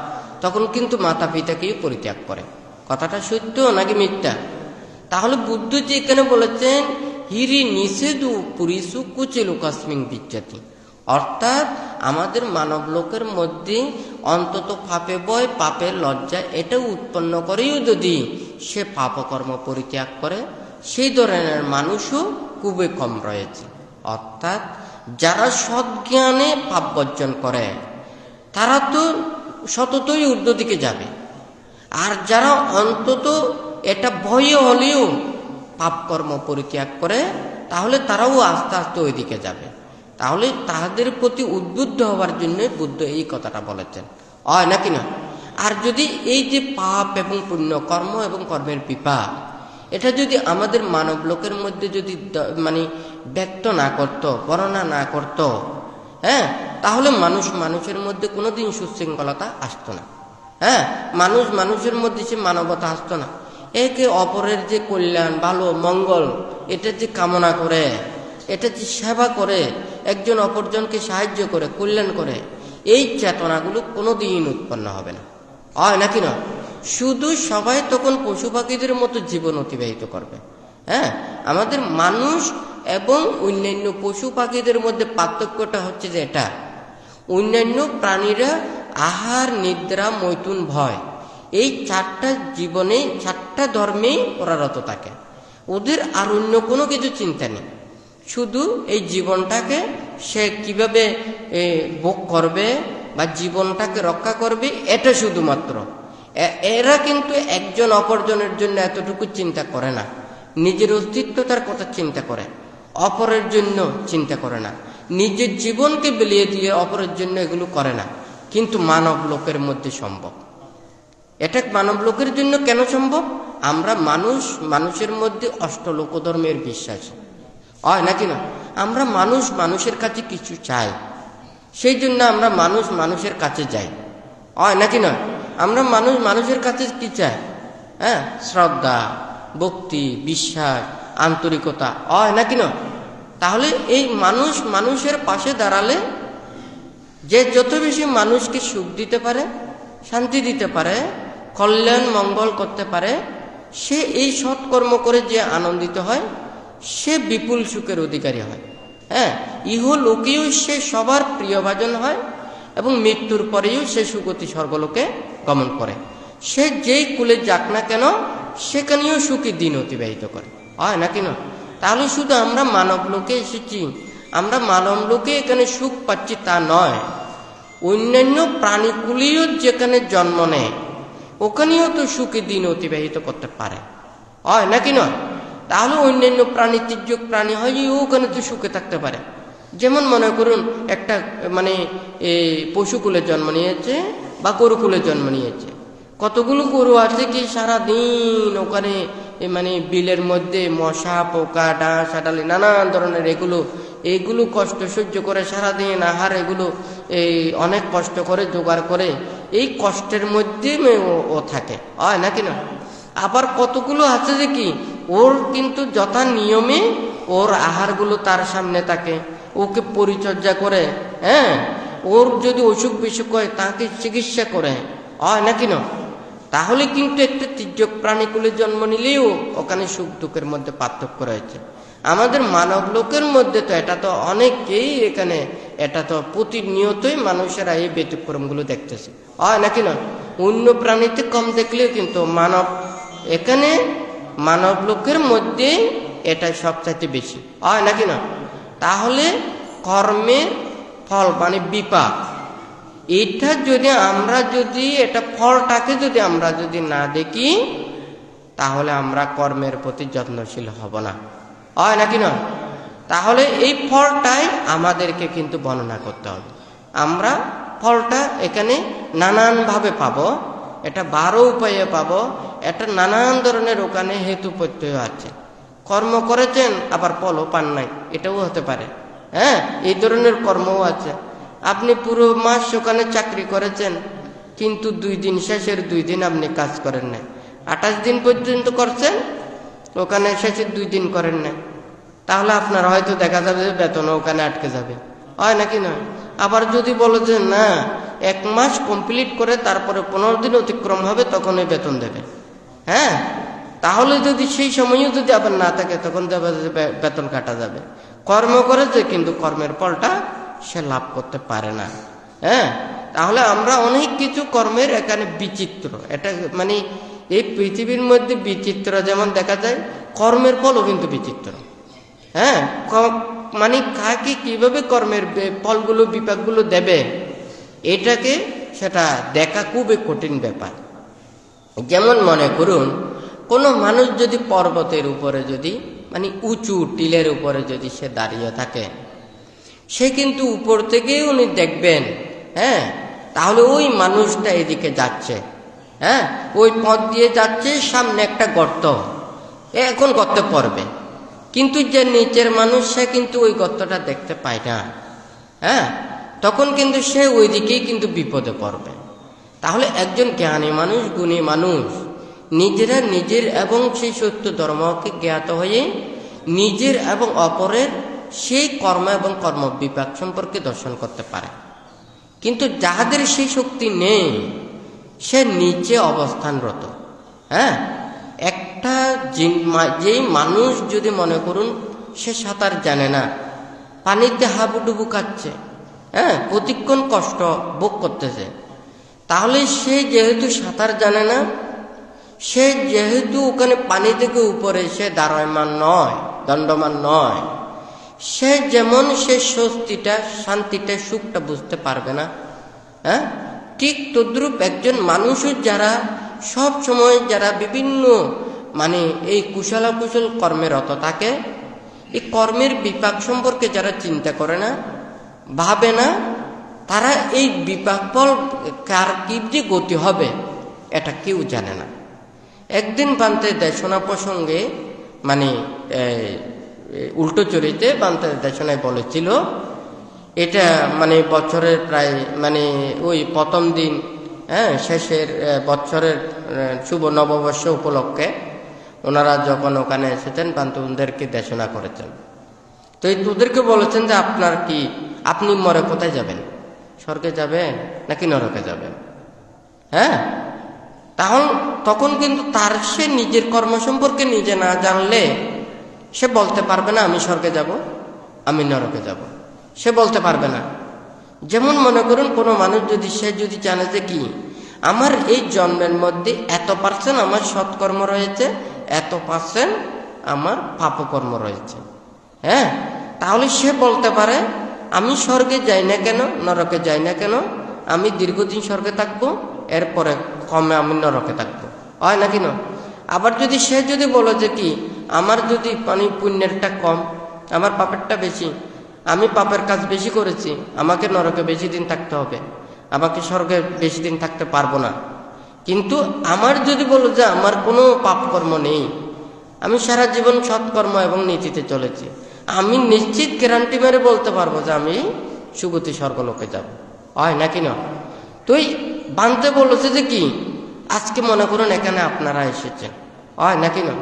[SPEAKER 1] তখন কিন্তু মাতা পিতাকেই পরিত্যাগ করে। কথাটা সত্য নাকি মিথ্যা? তাহলে বুদ্ধ যে এখানে বলেছেন হিরি নিষেধু পুরিসু কুচিলু কাস্মিং বিজ্জাতি, অর্থাৎ আমাদের মানব লোকের মধ্যে অন্তত পাপে ভয়, পাপের লজ্জা এটা উৎপন্ন করেও যদি সে পাপকর্ম পরিত্যাগ করে, সেই ধরনের মানুষও খুবই কম রয়েছে। অর্থাৎ যারা সৎজ্ঞানে পাপ বর্জন করে তারা তো সততই ঊর্ধ্ব দিকে যাবে, আর যারা অন্তত এটা ভয়ে হলেও পাপকর্ম পরিত্যাগ করে তাহলে তারাও আস্তে আস্তে ওই দিকে যাবে। তাহলে তাদের প্রতি উদ্বুদ্ধ হওয়ার জন্য বুদ্ধ এই কথাটা বলেছেন, হয় নাকি না? আর যদি এই যে পাপ এবং পুণ্য, কর্ম এবং কর্মের বিপাক, এটা যদি আমাদের মানব লোকের মধ্যে যদি মানে ব্যক্ত না করত, বর্ণনা না করত, হ্যাঁ, তাহলে মানুষ মানুষের মধ্যে কোনোদিন সুশৃঙ্খলতা আসতো না। হ্যাঁ, মানুষ মানুষের মধ্যে সে মানবতা আসতো না। একে অপরের যে কল্যাণ, ভালো মঙ্গল, এটা যে কামনা করে, এটা যে সেবা করে, একজন অপরজনকে সাহায্য করে, কল্যাণ করে, এই চেতনাগুলো কোনোদিন উৎপন্ন হবে না, হয় নাকি না? শুধু সবাই তখন পশু পাখিদের মতো জীবন অতিবাহিত করবে। হ্যাঁ, আমাদের মানুষ এবং অন্যান্য পশু পাখিদের মধ্যে পার্থক্যটা হচ্ছে যে এটা, অন্যান্য প্রাণীরা আহার, নিদ্রা, মৈথুন, ভয়, এই চারটা জীবনে, চারটা ধর্মেই ওরারত থাকে। ওদের আর অন্য কোনো কিছু চিন্তা নেই, শুধু এই জীবনটাকে সে কিভাবে ভোগ করবে বা জীবনটাকে রক্ষা করবে, এটা শুধুমাত্র। এরা কিন্তু একজন অপরজনের জন্য এতটুকু চিন্তা করে না, নিজের অস্তিত্বটার কথা চিন্তা করে, অপরের জন্য চিন্তা করে না, নিজের জীবনকে বিলিয়ে দিয়ে অপরের জন্য এগুলো করে না। কিন্তু মানব লোকের মধ্যে সম্ভব। এটা মানব লোকের জন্য কেন সম্ভব? আমরা মানুষ, মানুষের মধ্যে অষ্টলোক ধর্মের বিশ্বাস, হয় নাকি না? আমরা মানুষ মানুষের কাছে কিছু চাই, সেই জন্য আমরা মানুষ মানুষের কাছে যাই, হয় নাকি না? আমরা মানুষ মানুষের কাছে কি চাই? হ্যাঁ, শ্রদ্ধা, ভক্তি, বিশ্বাস, আন্তরিকতা, হয় নাকি না? তাহলে এই মানুষ মানুষের পাশে দাঁড়ালে যে যত বেশি মানুষকে সুখ দিতে পারে, শান্তি দিতে পারে, কল্যাণ মঙ্গল করতে পারে, সে এই সৎকর্ম করে যে আনন্দিত হয়, সে বিপুল সুখের অধিকারী হয়। হ্যাঁ, ইহলোকেও সে সবার প্রিয়ভাজন হয় এবং মৃত্যুর পরেও সে সুগতি স্বর্গলোকে গমন করে। সে যেই কুলে যাক না কেন সেখানেও সুখী দিন অতিবাহিত করে, হয় নাকি না? তাহলে শুধু আমরা মানব লোকে এসেছি, আমরা মানব লোকে এখানে সুখ পাচ্ছি তা নয়, অন্যান্য প্রাণীকুলেও যেখানে জন্ম নেয় ওখানেও তো সুখী দিন অতিবাহিত করতে পারে, হয় নাকি নয়? তাহলে অন্যান্য প্রাণী তির্যক প্রাণী হয় ওখানে তো সুখে থাকতে পারে। যেমন মনে করুন একটা মানে পশুকুলে জন্ম নিয়েছে বা গরুকুলে জন্ম নিয়েছে, কতগুলো গরু আছে কি সারাদিন ওখানে মানে বিলের মধ্যে মশা পোকা ডাঁশ আটালি নানান ধরনের এগুলো কষ্ট সহ্য করে সারাদিন আহার এগুলো অনেক কষ্ট করে জোগাড় করে, এই কষ্টের মধ্যে ও থাকে, হয় নাকি না? আবার কতগুলো আছে যে কি ওর কিন্তু যথা নিয়মে ওর আহারগুলো তার সামনে থাকে, ওকে পরিচর্যা করে, হ্যাঁ, ওর যদি অসুখ বিসুখ হয় তাকে চিকিৎসা করে, হয় নাকি না? তাহলে কিন্তু একটা তির্যক প্রাণীকুলে জন্ম নিলেও ওখানে সুখ দুঃখের মধ্যে পার্থক্য রয়েছে। আমাদের মানব লোকের মধ্যে তো এটা তো অনেকেই এখানে এটা তো প্রতিনিয়তই মানুষেরা এই ব্যতিক্রমগুলো দেখতেছে, হয় নাকি না? অন্য প্রাণীতে কম দেখলেও কিন্তু এখানে মানব লোকের মধ্যে এটা সবচাইতে বেশি, হয় নাকি না? তাহলে কর্মের ফল মানে বিপাক, এটা যদি আমরা এটা ফলটাকে যদি আমরা না দেখি তাহলে আমরা কর্মের প্রতি যত্নশীল হব না, হয় নাকি না? তাহলে এই ফলটাই আমাদেরকে কিন্তু বর্ণনা করতে হবে। আমরা ফলটা এখানে নানানভাবে পাবো, এটা 12 উপায়ে পাবো, এটা নানান ধরনের ওখানে হেতু প্রত্যয় আছে। কর্ম করেছেন আবার ফলও পান নাই, এটাও হতে পারে, হ্যাঁ, এই ধরনের কর্মও আছে। আপনি পুরো মাস ওখানে চাকরি করেছেন কিন্তু 2 দিন শেষের 2 দিন আপনি কাজ করেন নাই, 28 দিন পর্যন্ত করছেন ওখানে, শেষের 2 দিন করেন নাই, তাহলে আপনার হয়তো দেখা যাবে যে বেতন ওখানে আটকে যাবে, হয় নাকি নয়? আবার যদি বলো যে না 1 মাস কমপ্লিট করে তারপরে 15 দিন অতিক্রম হবে তখন ওই বেতন দেবে, হ্যাঁ, তাহলে যদি সেই সময়ও যদি আবার না থাকে তখন বেতন কাটা যাবে। কর্ম করেছে কিন্তু কর্মের ফলটা সে লাভ করতে পারে না, হ্যাঁ। তাহলে আমরা অনেক কিছু কর্মের এখানে বিচিত্র, এটা মানে এই পৃথিবীর মধ্যে বিচিত্র যেমন দেখা যায় কর্মের ফলও কিন্তু বিচিত্র, হ্যাঁ। মানে কাকে কিভাবে কর্মের ফলগুলো বিপাকগুলো দেবে এটাকে সেটা দেখা খুবই কঠিন ব্যাপার। যেমন মনে করুন কোনো মানুষ যদি পর্বতের উপরে যদি মানে উঁচু টিলের উপরে যদি সে দাঁড়িয়ে থাকে, সে কিন্তু উপর থেকেই উনি দেখবেন, হ্যাঁ, তাহলে ওই মানুষটা এদিকে যাচ্ছে, হ্যাঁ, ওই পথ দিয়ে যাচ্ছে, সামনে একটা গর্ত, এখন গর্তে পড়বে, কিন্তু যে নিচের মানুষ সে কিন্তু ওই গর্তটা দেখতে পায় না, হ্যাঁ, তখন কিন্তু সে ওই দিকেই কিন্তু বিপদে পড়বে। তাহলে একজন জ্ঞানী মানুষ গুণী মানুষ নিজের এবং সেই সত্য ধর্মকে জ্ঞাত হয়ে নিজের এবং অপরের সেই কর্ম এবং কর্ম বিপাক সম্পর্কে দর্শন করতে পারে। কিন্তু যাহাদের সেই শক্তি নেই সে নিচে অবস্থানরত, হ্যাঁ, একটা যেই মানুষ যদি মনে করুন সে সাঁতার জানে না, পানিতে হাবুডুবু খাচ্ছে, হ্যাঁ, প্রতিক্ষণ কষ্ট ভোগ করতেছে, তাহলে সে যেহেতু সাঁতার জানে না, সে যেহেতু ওখানে পানি থেকে উপরে সে দাঁড়ায়মান নয়, দণ্ডমান নয়, সে যেমন সে স্বস্তিটা শান্তিটা সুখটা বুঝতে পারবে না, হ্যাঁ, ঠিক তদ্রূপ একজন মানুষের যারা সব সময় যারা বিভিন্ন মানে এই কুশলাকুশল কর্মে রত থাকে, এই কর্মের বিপাক সম্পর্কে যারা চিন্তা করে না, ভাবে না, তারা এই বিপাক ফল কার কি যে গতি হবে এটা কেউ জানে না। একদিন বান্তে দেশনা প্রসঙ্গে মানে উল্টো চরিতে বান্তে দেশনায় বলেছিল, এটা মানে বছরের প্রায় মানে ওই প্রথম দিন, হ্যাঁ, শেষের বছরের শুভ নববর্ষ উপলক্ষে ওনারা যখন ওখানে এসেছেন বান্ধবদেরকে দেশনা করেছেন, তো তোদেরকে বলেছেন যে আপনার কি, আপনি মরে কোথায় যাবেন, স্বর্গে যাবেন নাকি নরকে যাবেন, হ্যাঁ। তখন কিন্তু তার সে নিজের কর্ম সম্পর্কে নিজে না জানলে সে বলতে পারবে না আমি স্বর্গে যাব, আমি নরকে যাব, সে বলতে পারবে না। যেমন মনে করুন কোনো মানুষ সে যদি জানে যে কি আমার এই জন্মের মধ্যে এত% আমার সৎকর্ম রয়েছে, এত% আমার পাপকর্ম রয়েছে, হ্যাঁ, তাহলে সে বলতে পারে আমি স্বর্গে যাই না কেন, নরকে যাই না কেন, আমি দীর্ঘদিন স্বর্গে থাকবো, এরপরে কমে আমি নরকে থাকবো, হয় নাকি না? আবার সে যদি বলে যে কি আমার যদি পুণ্যেরটা কম, আমার পাপেরটা বেশি, আমি পাপের কাজ বেশি করেছি, আমাকে নরকে বেশি দিন থাকতে হবে, আমাকে স্বর্গে বেশি দিন থাকতে পারবো না। কিন্তু আমার যদি বলো যে আমার কোনো পাপকর্ম নেই, আমি সারা জীবন সৎকর্ম এবং নীতিতে চলেছি, আমি নিশ্চিত গ্যারান্টি মেরে বলতে পারবো যে আমি সুগতি স্বর্গলোকে যাব, হয় নাকি না? তুই বানতে বলেছে যে কি আজকে মনে করুন এখানে আপনারা এসেছেন, হয় নাকি না?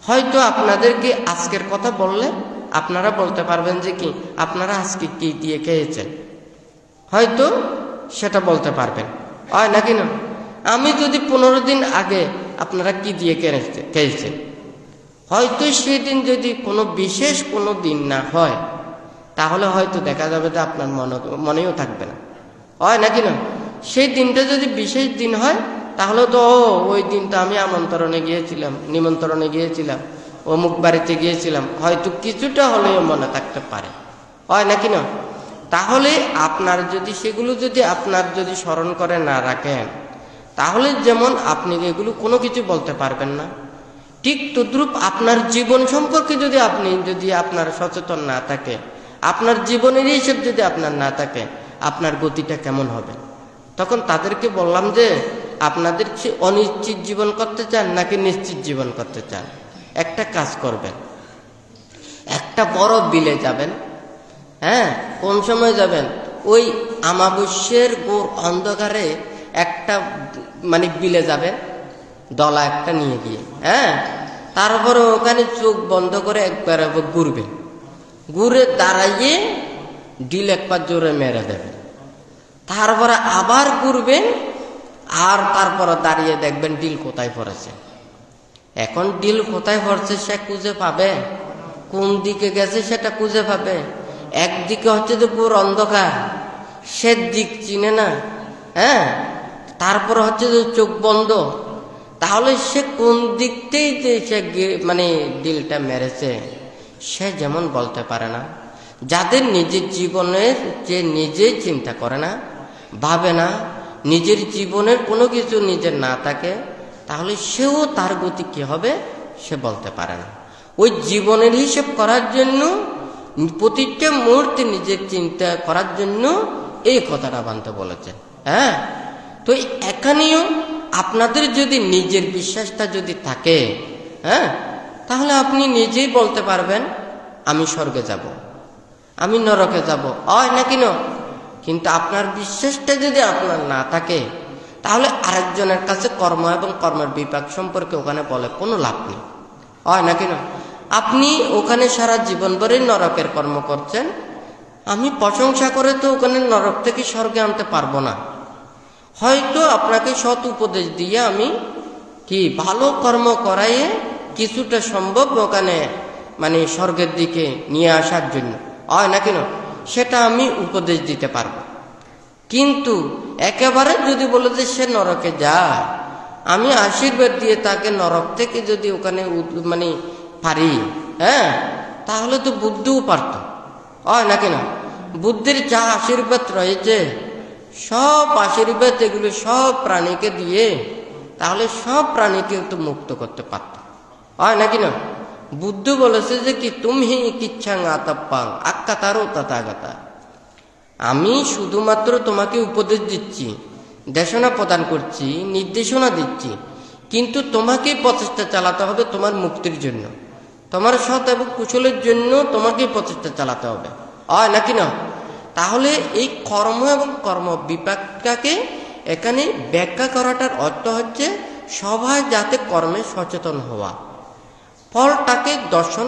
[SPEAKER 1] হয়তো আপনাদেরকে আজকের কথা বললে আপনারা বলতে পারবেন যে কি আপনারা আজকে কি দিয়ে খেয়েছেন, হয়তো সেটা বলতে পারবেন, হয় নাকি না? আমি যদি 15 দিন আগে আপনারা কি দিয়ে খেয়েছেন, হয়তো সেদিন যদি কোনো বিশেষ কোনো দিন না হয়, তাহলে হয়তো দেখা যাবে যে আপনার মনেও থাকবে না, হয় নাকি না? সেই দিনটা যদি বিশেষ দিন হয়, তাহলে তো ওই দিনটা আমি আমন্ত্রণে গিয়েছিলাম, নিমন্ত্রণে গিয়েছিলাম, অমুক বাড়িতে গিয়েছিলাম, হয়তো কিছুটা হলেও মনে থাকতে পারে, হয় নাকি না? তাহলে আপনার যদি সেগুলো আপনার স্মরণ করে না রাখেন, তাহলে যেমন আপনি এগুলো কোনো কিছু বলতে পারবেন না, ঠিক তদ্রূপ আপনার জীবন সম্পর্কে যদি আপনার সচেতন না থাকে, আপনার জীবনের হিসেব যদি আপনার না থাকে, আপনার গতিটা কেমন হবে? তখন তাদেরকে বললাম যে আপনাদের অনিশ্চিত জীবন করতে চান নাকি নিশ্চিত জীবন করতে চান? একটা কাজ করবেন, একটা বড় বিলে যাবেন, হ্যাঁ, কোন সময় যাবেন? ওই আমাবস্যের ঘোর অন্ধকারে একটা বিলে যাবেন, দলা একটা নিয়ে গিয়ে, হ্যাঁ, তারপরে ওখানে চোখ বন্ধ করে একবার ঘুরবেন, ঘুরে দাঁড়াইয়ে ডিল একবার জোরে মেরে দেবেন, তারপরে আবার ঘুরবেন, আর তারপরে দাঁড়িয়ে দেখবেন ডিল কোথায় পড়েছে। এখন ডিল কোথায় পড়ছে সে খুঁজে পাবে, কোন দিকে গেছে সেটা খুঁজে পাবে। একদিকে হচ্ছে যে পুরো অন্ধকার, সে দিক চিনে না, হ্যাঁ, তারপর হচ্ছে যে চোখ বন্ধ, তাহলে সে কোন দিকতেই যে সে ডিলটা মেরেছে সে যেমন বলতে পারে না। যাদের নিজের জীবনের নিজেই চিন্তা করে না, ভাবে না, নিজের জীবনের কোনো কিছু নিজের না থাকে, তাহলে সেও তার গতি কি হবে সে বলতে পারে না। ওই জীবনের হিসেব করার জন্য, প্রতিটা মুহূর্তে নিজের চিন্তা করার জন্য এই কথাটা বানতে বলেছে, হ্যাঁ। তো এখানেও আপনাদের যদি নিজের বিশ্বাসটা যদি থাকে, হ্যাঁ, তাহলে আপনি নিজেই বলতে পারবেন আমি স্বর্গে যাব, আমি নরকে যাব, হয় নাকি না? কিন্তু আপনার বিশ্বাসটা যদি আপনার না থাকে, তাহলে আরেকজনের কাছে কর্ম এবং কর্মের বিপাক সম্পর্কে ওখানে বলে কোনো লাভ নেই, হয় নাকি না? আপনি ওখানে সারা জীবন ভরে নরকের কর্ম করছেন, আমি প্রশংসা করে তো ওখানে নরক থেকে স্বর্গে আনতে পারবো না। হয়তো আপনাকে সৎ উপদেশ দিয়ে আমি কি ভালো কর্ম করাইয়ে কিছুটা সম্ভব ওখানে স্বর্গের দিকে নিয়ে আসার জন্য, হয় নাকি না, সেটা আমি উপদেশ দিতে পারবো। কিন্তু একেবারে যদি বলে যে সে নরকে যায়, আমি আশীর্বাদ দিয়ে তাকে নরক থেকে যদি ওখানে পারি, হ্যাঁ, তাহলে তো বুদ্ধও পারত, হয় নাকি না? বুদ্ধির যা আশীর্বাদ রয়েছে, সব আশীর্বাদ এগুলো সব প্রাণীকে দিয়ে তাহলে সব প্রাণীকে তো মুক্ত করতে পারত, হয় নাকি না? বুদ্ধ বলেছে যে কি তুমি কিচ্ছাং আতাপ্পাং আক্কাতারও তথাগতা, আমি শুধুমাত্র তোমাকে উপদেশ দিচ্ছি, দেশনা প্রদান করছি, নির্দেশনা দিচ্ছি, কিন্তু তোমাকেই প্রচেষ্টা চালাতে হবে তোমার মুক্তির জন্য, তোমার সৎ এবং কুশলের জন্য তোমাকেই প্রচেষ্টা চালাতে হবে, হয় নাকি না? তাহলে এই কর্ম এবং কর্ম বিপাকটাকে এখানে ব্যাখ্যা করাটার অর্থ হচ্ছে সবাই যাতে কর্মে সচেতন হওয়া, ফলটাকে দর্শন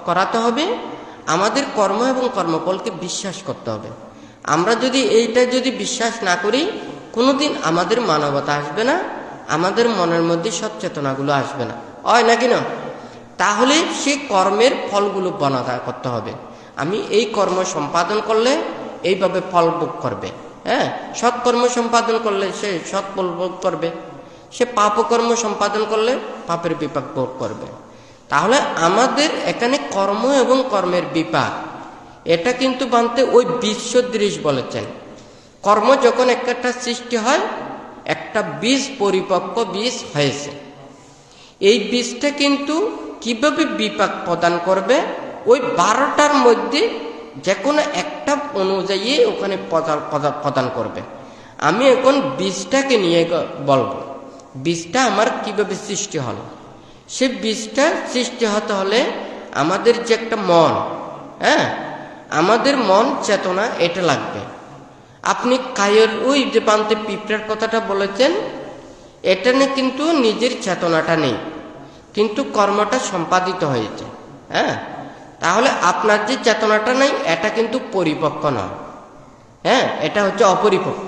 [SPEAKER 1] করাতে হবে, আমাদের কর্ম এবং কর্মফলকে বিশ্বাস করতে হবে। আমরা এইটা যদি বিশ্বাস না করি, কোনোদিন আমাদের মানবতা আসবে না, আমাদের মনের মধ্যে সচেতনাগুলো আসবে না, হয় নাকি না? তাহলে সেই কর্মের ফলগুলো বর্ণনা করতে হবে। আমি এই কর্ম সম্পাদন করলে এইভাবে ফল ভোগ করবে। হ্যাঁ, সৎ কর্ম সম্পাদন করলে সে সৎ ফল ভোগ করবে, সে পাপকর্ম সম্পাদন করলে পাপের বিপাক ভোগ করবে। তাহলে আমাদের এখানে কর্ম এবং কর্মের বিপাক এটা কিন্তু বানতে ওই বিশ্বদৃশ বলেছেন। কর্ম যখন একটা সৃষ্টি হয়, একটা বীজ পরিপক্ক বীজ হয়েছে, এই বীজটা কিন্তু কিভাবে বিপাক প্রদান করবে, ওই 12টার মধ্যে যে কোনো একটা অনুযায়ী ওখানে প্রদান করবে। আমি এখন বীজটাকে নিয়ে বলবো, বীজটা আমার কিভাবে সৃষ্টি হলো। সে বীজটা সৃষ্টি হতে হলে আমাদের যে একটা মন, হ্যাঁ, আমাদের মন চেতনা এটা লাগবে। আপনি কায়ের ওই যে বান্তে পিঁপড়ার কথাটা বলেছেন, এটা নিয়ে কিন্তু নিজের চেতনাটা নেই, কিন্তু কর্মটা সম্পাদিত হয়েছে। হ্যাঁ, তাহলে আপনার যে চেতনাটা নেই এটা কিন্তু পরিপক্ক নয়। হ্যাঁ, এটা হচ্ছে অপরিপক্ক।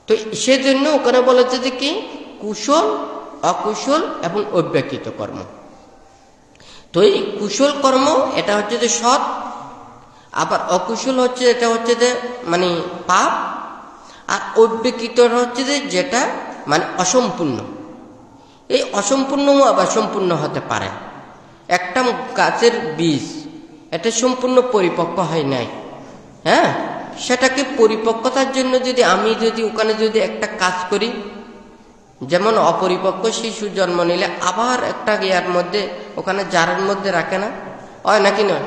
[SPEAKER 1] তো সেজন্য ওখানে বলেছে যে কি কুশল, অকুশল এবং অব্যক্তিত কর্ম। তো এই কুশল কর্ম এটা হচ্ছে যে সৎ, আবার অকুশল হচ্ছে এটা হচ্ছে যে মানে পাপ, আর অব্যক্তিত হচ্ছে যে যেটা মানে অসম্পূর্ণ। এই অসম্পূর্ণ আবার সম্পূর্ণ হতে পারে। একটা গাছের বীজ এটা সম্পূর্ণ পরিপক্ক হয় নাই, হ্যাঁ, সেটাকে পরিপক্কতার জন্য যদি আমি যদি ওখানে যদি একটা কাজ করি, যেমন অপরিপক্ক শিশু জন্ম নিলে আবার একটা ইয়ার মধ্যে ওখানে জারের মধ্যে রাখে না, হয় নাকি নয়,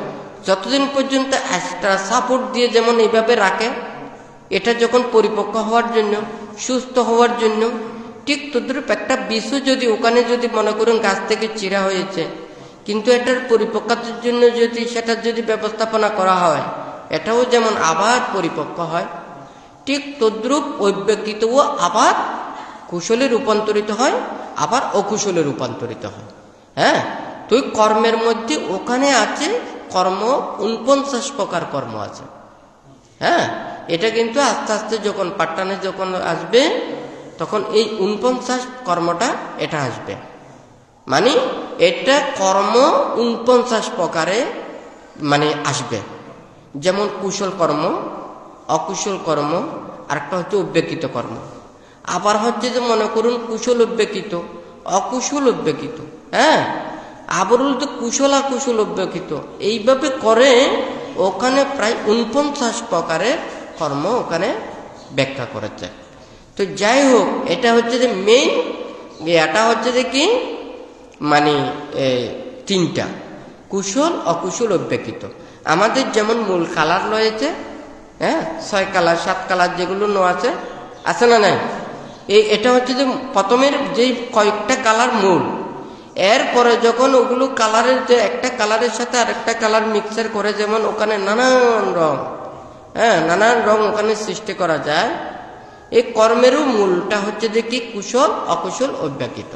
[SPEAKER 1] যতদিন পর্যন্ত এক্সট্রা সাপোর্ট দিয়ে যেমন এইভাবে রাখে, এটা যখন পরিপক্ক হওয়ার জন্য, সুস্থ হওয়ার জন্য, ঠিক তদ্রূপ একটা বীজও যদি ওখানে যদি মনে করুন গাছ থেকে চিরা হয়েছে, কিন্তু এটার পরিপক্কতার জন্য যদি সেটার যদি ব্যবস্থাপনা করা হয়, এটাও যেমন আবার পরিপক্ক হয়, ঠিক তদ্রূপ অব্যক্তিতও আবার কুশলে রূপান্তরিত হয়, আবার অকুশলে রূপান্তরিত হয়। হ্যাঁ, তো কর্মের মধ্যে ওখানে আছে কর্ম 49 প্রকার কর্ম আছে। হ্যাঁ, এটা কিন্তু আস্তে আস্তে যখন পাঠদানে যখন আসবে তখন এই 49 কর্মটা এটা আসবে। মানে এটা কর্ম 49 প্রকারে মানে আসবে। যেমন কুশল কর্ম, অকুশল কর্ম, আর একটা হচ্ছে অব্যক্তিত কর্ম। আবার হচ্ছে যে মনে করুন কুশল অব্যক্তিত, অকুশল অব্যক্তিত। হ্যাঁ, আবার বলতে কুশল অকুশল অব্যক্তিত, এইভাবে করে ওখানে প্রায় 49 প্রকারের কর্ম ওখানে ব্যাখ্যা করেছে। তো যাই হোক, এটা হচ্ছে যে মেইন, এটা হচ্ছে যে কি মানে 3টা কুশল, অকুশল, অব্যক্তিত। আমাদের যেমন মূল কালার রয়েছে, হ্যাঁ, 6 কালার 7 কালার যেগুলো আছে না নাই, এটা হচ্ছে যে প্রথমের যেই কয়েকটা কালার মূল, এরপরে যখন ওগুলো কালারের যে একটা কালারের সাথে আরেকটা কালার মিক্সার করে যেমন ওখানে নানান রং, হ্যাঁ, নানান রং ওখানে সৃষ্টি করা যায়। এই কর্মেরও মূলটা হচ্ছে যে কি কুশল, অকুশল, অব্যক্তিত।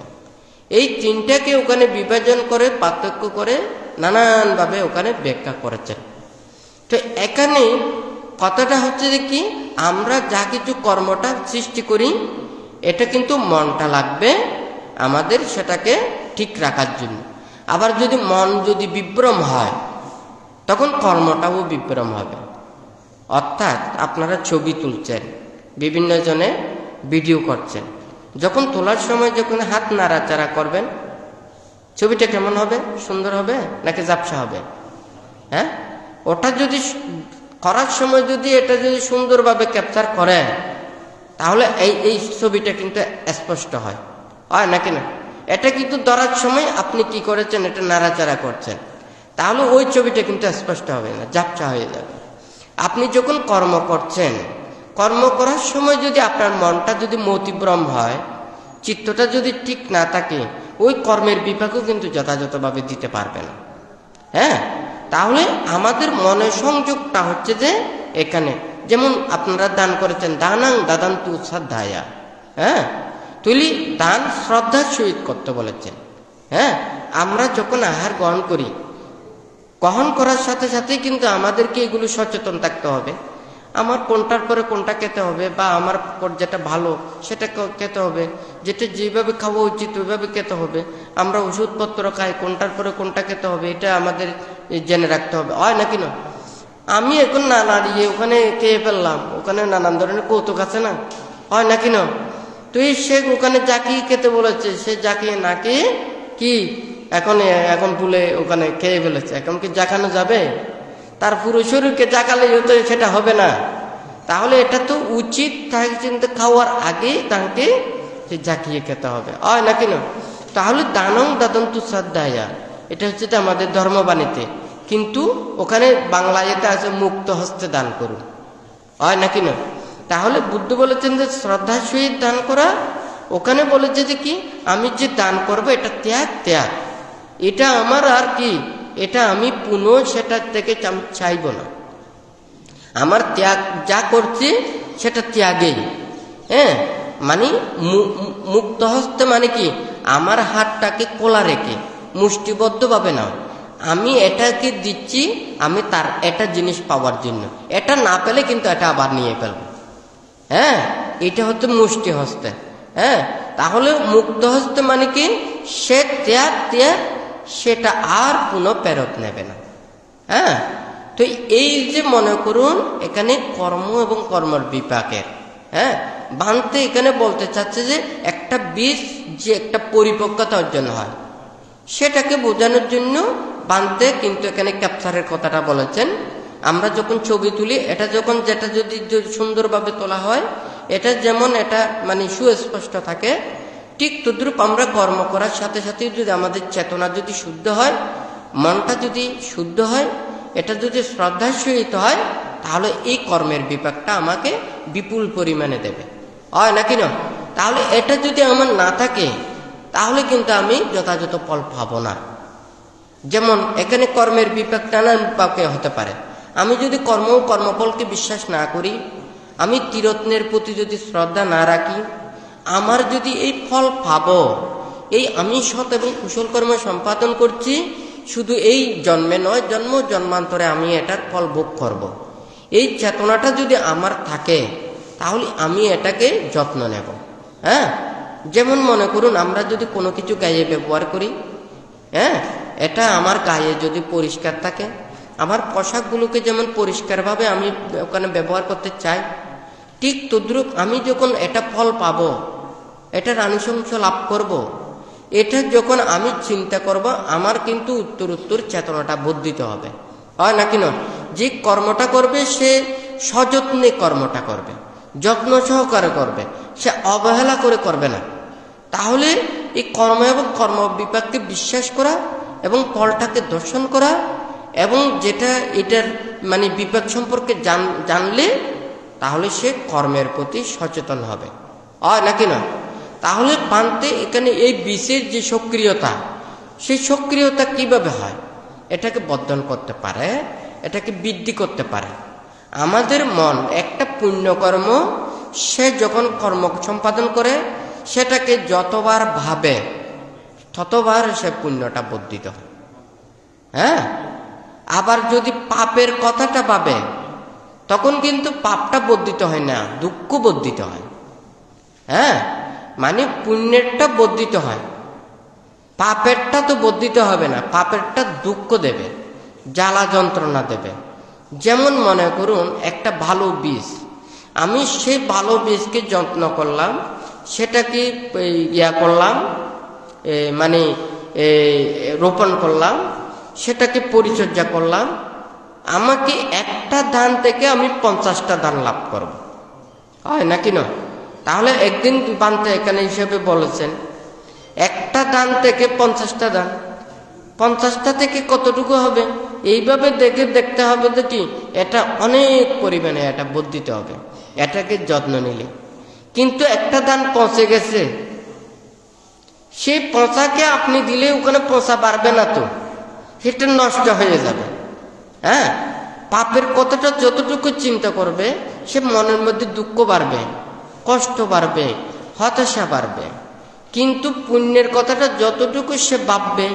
[SPEAKER 1] এই 3টাকে ওখানে বিভাজন করে পার্থক্য করে নানানভাবে ওখানে ব্যাখ্যা করেছেন। তো এখানে কথাটা হচ্ছে যে কি আমরা যা কিছু কর্মটা সৃষ্টি করি, এটা কিন্তু মনটা লাগবে আমাদের সেটাকে ঠিক রাখার জন্য। আবার যদি মন যদি বিভ্রম হয় তখন কর্মটাও বিভ্রম হবে। অর্থাৎ আপনারা ছবি তুলছেন, বিভিন্ন জনে ভিডিও করছেন, যখন তোলার সময় যখন হাত নাড়াচাড়া করবেন, ছবিটা কেমন হবে? সুন্দর হবে নাকি ঝাপসা হবে? হ্যাঁ, ওটা যদি করার সময় যদি এটা যদি সুন্দরভাবে ক্যাপচার করেন তাহলে এই ছবিটা কিন্তু স্পষ্ট হয় নাকি না? এটা কিন্তু ধরার সময় আপনি কি করেছেন, এটা নাড়াচাড়া করছেন, তাহলে ওই ছবিটা কিন্তু স্পষ্ট হবে না, ঝাপসা হয়ে যাবে। আপনি যখন কর্ম করছেন, কর্ম করার সময় যদি আপনার মনটা যদি মতিভ্রম হয়, চিত্তটা যদি ঠিক না থাকে, ওই কর্মের বিপাকও কিন্তু যথাযথভাবে দিতে পারবে না। হ্যাঁ, তাহলে আমাদের মনের সংযোগটা হচ্ছে যে এখানে, যেমন আপনারা দান করেছেন, দানাং দাদান্তু শ্রদ্ধায়া। হ্যাঁ, তুলি দান শ্রদ্ধার সহিত করতে বলেছেন। হ্যাঁ, আমরা যখন আহার গ্রহণ করি, গ্রহণ করার সাথে সাথে কিন্তু আমাদেরকে এগুলো সচেতন থাকতে হবে। আমার কোনটার পরে কোনটা খেতে হবে, বা আমার যেটা ভালো সেটা খেতে হবে, যেটা যেভাবে খাওয়া উচিত ওইভাবে খেতে হবে। আমরা ওষুধপত্র খাই, কোনটার পরে কোনটা খেতে হবে এটা আমাদের জেনে রাখতে হবে, হয় নাকি না? আমি এখন না নাড়িয়ে ওখানে খেয়ে ফেললাম, ওখানে নানান ধরনের কৌতুক আছে না, হয় নাকি না? তুই সে ওখানে জাকিয়ে খেতে বলেছে, সে জাকিয়ে নাকি কি এখন ভুলে ওখানে খেয়ে ফেলেছে, এখন কি জাকানো যাবে? তার পুরো শরীরকে জাকালেই হতো, সেটা হবে না। তাহলে এটা তো উচিত তাকে চিন্তা খাওয়ার আগে তাকে জাকিয়ে খেতে হবে, হয় নাকি না? তাহলে দানং দাদন্তু শ্রদ্ধায়া, এটা হচ্ছে আমাদের ধর্মবাণীতে, কিন্তু ওখানে বাংলাতে আছে মুক্ত হস্তে দান করুন, হয় নাকি না? তাহলে বুদ্ধ বলেছেন যে শ্রদ্ধার সহিত দান করা, ওখানে বলেছে যে কি আমি যে দান করব এটা ত্যাগ, এটা আমার আর কি, এটা আমি পুনঃ সেটা থেকে চাইব না, আমার ত্যাগ যা করছি সেটা ত্যাগেই। হ্যাঁ, মানে মুক্ত হস্তে মানে কি আমার হাতটাকে কোলা রেখে মুষ্টিবদ্ধভাবে নাও, আমি এটাকে দিচ্ছি আমি তার এটা জিনিস পাওয়ার জন্য, এটা না পেলে কিন্তু এটা আবার নিয়ে ফেলবো। হ্যাঁ, এটা হচ্ছে মুষ্টি হস্তে। হ্যাঁ, তাহলে মুক্ত হস্তে মানে কি সে ত্যাগ সেটা আর পুনঃ ফেরত নেবে না। হ্যাঁ, তো এই যে মনে করুন এখানে কর্ম এবং কর্মের বিপাকের বানতে এখানে বলতে চাচ্ছে যে একটা বীজ যে একটা পরিপক্কতা অর্জন হয় সেটাকে বোঝানোর জন্য বানতে কিন্তু এখানে ক্যাপচারের কথাটা বলেছেন। আমরা যখন ছবি তুলি এটা যখন যেটা যদি সুন্দরভাবে তোলা হয় এটা যেমন এটা মানে সুস্পষ্ট থাকে, ঠিক তদ্রূপ আমরা কর্ম করার সাথে সাথে যদি আমাদের চেতনা যদি শুদ্ধ হয়, মনটা যদি শুদ্ধ হয়, এটা যদি শ্রদ্ধার সহিত হয়, তাহলে এই কর্মের বিপাকটা আমাকে বিপুল পরিমাণে দেবে, হয় নাকি না? তাহলে এটা যদি আমার না থাকে তাহলে কিন্তু আমি যথাযথ ফল পাবো না। যেমন এখানে কর্মের বিপাক নানান বিপাকে হতে পারে। আমি যদি কর্মফলকে বিশ্বাস না করি, আমি তীরত্নের প্রতি যদি শ্রদ্ধা না রাখি, আমার যদি এই ফল পাবো, এই আমি সৎ এবং কুশল কর্ম সম্পাদন করছি শুধু এই জন্মে নয়, জন্মান্তরে আমি এটার ফল ভোগ করব, এই চেতনাটা যদি আমার থাকে তাহলে আমি এটাকে যত্ন নেব। হ্যাঁ, যেমন মনে করুন আমরা যদি কোনো কিছু গায়ে ব্যবহার করি, এটা আমার গায়ে যদি পরিষ্কার থাকে, আমার পোশাকগুলোকে যেমন পরিষ্কারভাবে আমি ওখানে ব্যবহার করতে চাই, ঠিক তদ্রূপ আমি যখন এটা ফল পাবো, এটার আনুষঙ্গ লাভ করব, এটা যখন আমি চিন্তা করব, আমার কিন্তু উত্তর চেতনাটা বর্ধিত হবে, হয় নাকি না? যে কর্মটা করবে সে সযত্নে কর্মটা করবে, যত্ন সহকারে করবে, সে অবহেলা করে করবে না। তাহলে এই কর্ম এবং কর্ম বিপাককে বিশ্বাস করা এবং ফলটাকে দর্শন করা এবং যেটা এটার মানে বিপাক সম্পর্কে জানলে তাহলে সে কর্মের প্রতি সচেতন হবে, হয় নাকি না? তাহলে বানতে এখানে এই বিষের যে সক্রিয়তা, সেই সক্রিয়তা কিভাবে হয়? এটাকে বর্ধন করতে পারে, এটাকে বৃদ্ধি করতে পারে আমাদের মন। একটা পুণ্যকর্ম সে যখন কর্ম সম্পাদন করে সেটাকে যতবার ভাবে ততবার সে পুণ্যটা বর্ধিত হয়। হ্যাঁ, আবার যদি পাপের কথাটা ভাবে তখন কিন্তু পাপটা বর্ধিত হয় না, দুঃখ বর্ধিত হয়। হ্যাঁ, মানে পুণ্যেরটা বর্ধিত হয়, পাপেরটা তো বর্ধিত হবে না, পাপেরটা দুঃখ দেবে, জ্বালা যন্ত্রণা দেবে। যেমন মনে করুন একটা ভালো বীজ, আমি সেই ভালো বীজকে যত্ন করলাম, সেটাকে করলাম মানে রোপণ করলাম, সেটাকে পরিচর্যা করলাম, আমাকে একটা ধান থেকে আমি 50টা ধান লাভ করব, হয় নাকি না? তাহলে একদিন বানতে এখানে হিসেবে বলেছেন একটা ধান থেকে 50টা ধান, 50টা থেকে কতটুকু হবে এইভাবে দেখতে হবে যে কি এটা অনেক পরিমাণে এটা বর্ধিত হবে এটাকে যত্ন নিলে। কিন্তু একটা ধান পচে গেছে, সেই পচাকে আপনি দিলে ওখানে পচা বাড়বে না, তো সেটা নষ্ট হয়ে যাবে। হ্যাঁ, পাপের কথাটা যতটুকু চিন্তা করবে সে মনের মধ্যে দুঃখ বাড়বে, কষ্ট বাড়বে, হতাশা বাড়বে। কিন্তু পুণ্যের কথাটা যতটুকু সে ভাববে,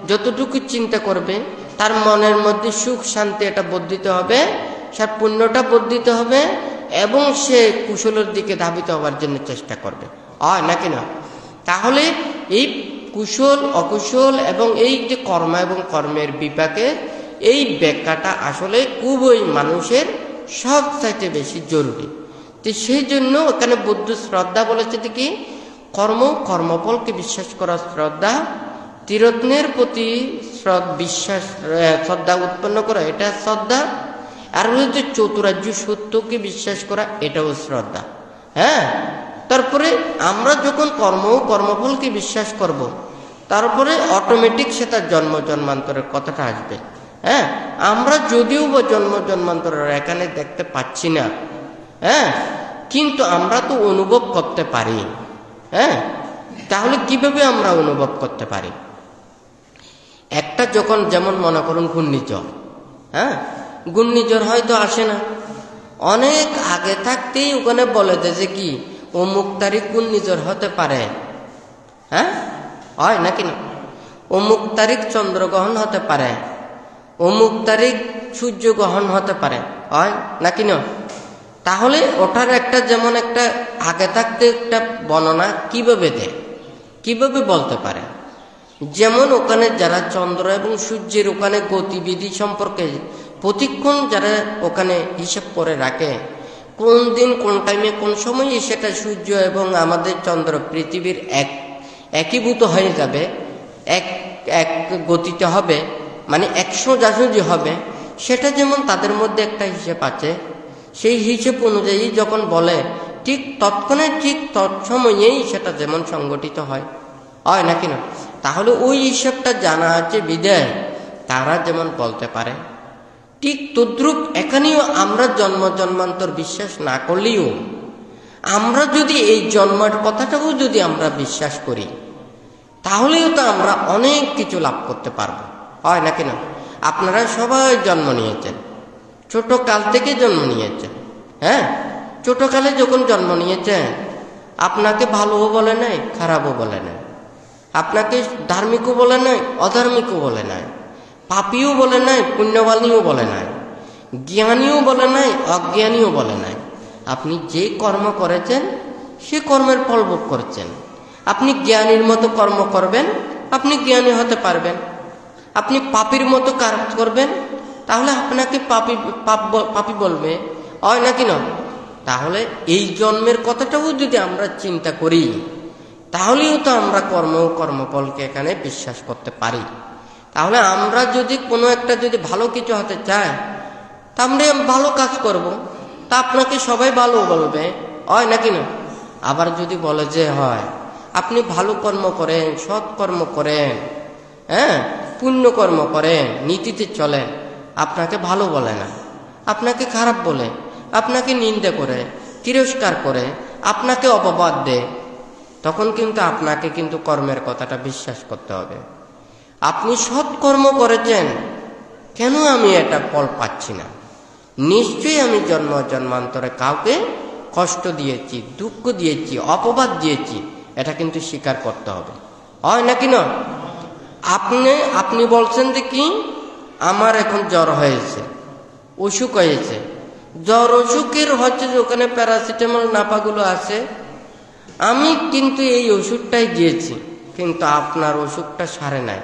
[SPEAKER 1] যতটুকু চিন্তা করবে, তার মনের মধ্যে সুখ শান্তি এটা বর্ধিত হবে, সে পুণ্যটা বর্ধিত হবে এবং সে কুশলের দিকে ধাবিত হওয়ার জন্য চেষ্টা করবে, হয় নাকি না? তাহলে এই কুশল অকুশল এবং এই যে কর্ম এবং কর্মের বিপাকে এই ব্যাখ্যাটা আসলে খুবই মানুষের সবচাইতে বেশি জরুরি। তো সেই জন্য ওখানে বুদ্ধ শ্রদ্ধা বলেছে কি, কর্মফলকে বিশ্বাস করা শ্রদ্ধা, তীরত্নের প্রতি শ্রদ্ধা উৎপন্ন করা এটা শ্রদ্ধা, আর হচ্ছে চতুরার্য সত্যকে বিশ্বাস করা এটাও শ্রদ্ধা। হ্যাঁ, তারপরে আমরা যখন কর্মফলকে বিশ্বাস করব, তারপরে অটোমেটিক সেটা জন্ম জন্মান্তরের কথাটা আসবে। হ্যাঁ, আমরা যদিও বা জন্ম জন্মান্তরের এখানে দেখতে পাচ্ছি না, হ্যাঁ, কিন্তু আমরা তো অনুভব করতে পারি। হ্যাঁ, তাহলে কিভাবে আমরা অনুভব করতে পারি? একটা যখন, যেমন মনে করুন ঘূর্ণিঝড়, হ্যাঁ, ঘূর্ণিঝড় হয়তো আসে না, অনেক আগে থাকতেই ওখানে বলে দেয় যে কি অমুক তারিখ ঘূর্ণিঝড় হতে পারে। হ্যাঁ, হয় নাকি না? অমুক তারিখ চন্দ্রগ্রহণ হতে পারে, অমুক তারিখ সূর্যগ্রহণ হতে পারে, হয় নাকি না? তাহলে ওটার একটা, যেমন একটা আগে থাকতে একটা বর্ণনা কিভাবে দেয়, কিভাবে বলতে পারে? যেমন ওখানে যারা চন্দ্র এবং সূর্যের ওখানে গতিবিধি সম্পর্কে প্রতিক্ষণ যারা ওখানে হিসাব করে রাখে, কোন দিন কোন টাইমে কোন সময়ে সেটা সূর্য এবং আমাদের চন্দ্র পৃথিবীর একীভূত হয়ে যাবে, এক গতিতে হবে, মানে 100 হবে, সেটা যেমন তাদের মধ্যে একটা হিসেব আছে। সেই হিসেব অনুযায়ী যখন বলে ঠিক তৎক্ষণাৎ ঠিক তৎসময়েই সেটা যেমন সংগঠিত হয়, হয় নাকি না? তাহলে ওই হিসেবটা জানা আছে বিদায় তারা যেমন বলতে পারে, ঠিক তদ্রূপ এখানেও আমরা জন্ম জন্মান্তর বিশ্বাস না করলেও, আমরা যদি এই জন্মের কথাটাও যদি আমরা বিশ্বাস করি, তাহলেও তো আমরা অনেক কিছু লাভ করতে পারবো, হয় নাকি না? আপনারা সবাই জন্ম নিয়েছেন, ছোট কাল থেকে জন্ম নিয়েছেন। হ্যাঁ, ছোট কালে যখন জন্ম নিয়েছেন, আপনাকে ভালোও বলে নাই, খারাপও বলে নাই, আপনাকে ধার্মিকও বলে নাই, অধার্মিকও বলে নাই, পাপীও বলে নাই, পুণ্যবানীও বলে নাই, জ্ঞানীও বলে নাই, অজ্ঞানীও বলে নাই। আপনি যে কর্ম করেছেন সে কর্মের ফল ভোগ করেছেন। আপনি জ্ঞানীর মতো কর্ম করবেন, আপনি জ্ঞানী হতে পারবেন। আপনি পাপীর মতো কাজ করবেন, তাহলে আপনাকে পাপী বলবে, হয় নাকি না? তাহলে এই জন্মের কথাটাও যদি আমরা চিন্তা করি, তাহলেও তো আমরা কর্মফলকে এখানে বিশ্বাস করতে পারি। তাহলে আমরা যদি কোনো একটা যদি ভালো কিছু হতে চাই, তা আমরা ভালো কাজ করব, তা আপনাকে সবাই ভালো বলবে, হয় নাকি না? আবার যদি বলে যে হয় আপনি ভালো কর্ম করেন, সৎ কর্ম করেন, হ্যাঁ, পুণ্যকর্ম করেন, নীতিতে চলেন, আপনাকে ভালো বলে না, আপনাকে খারাপ বলে, আপনাকে নিন্দা করে, তিরস্কার করে, আপনাকে অপবাদ দেয়, তখন কিন্তু আপনাকে কিন্তু কর্মের কথাটা বিশ্বাস করতে হবে। আপনি সৎকর্ম করেছেন, কেন আমি এটা ফল পাচ্ছি না? নিশ্চয়ই আমি জন্ম জন্মান্তরে কাউকে কষ্ট দিয়েছি, দুঃখ দিয়েছি, অপবাদ দিয়েছি, এটা কিন্তু স্বীকার করতে হবে, হয় নাকি না? আপনি বলছেন যে কি আমার এখন জ্বর হয়েছে, অসুখ হয়েছে, জ্বর অসুখের হচ্ছে যে ওখানে প্যারাসিটামল নাপাগুলো আছে, আমি কিন্তু এই ওষুধটাই দিয়েছি, কিন্তু আপনার অসুখটা সারে নাই,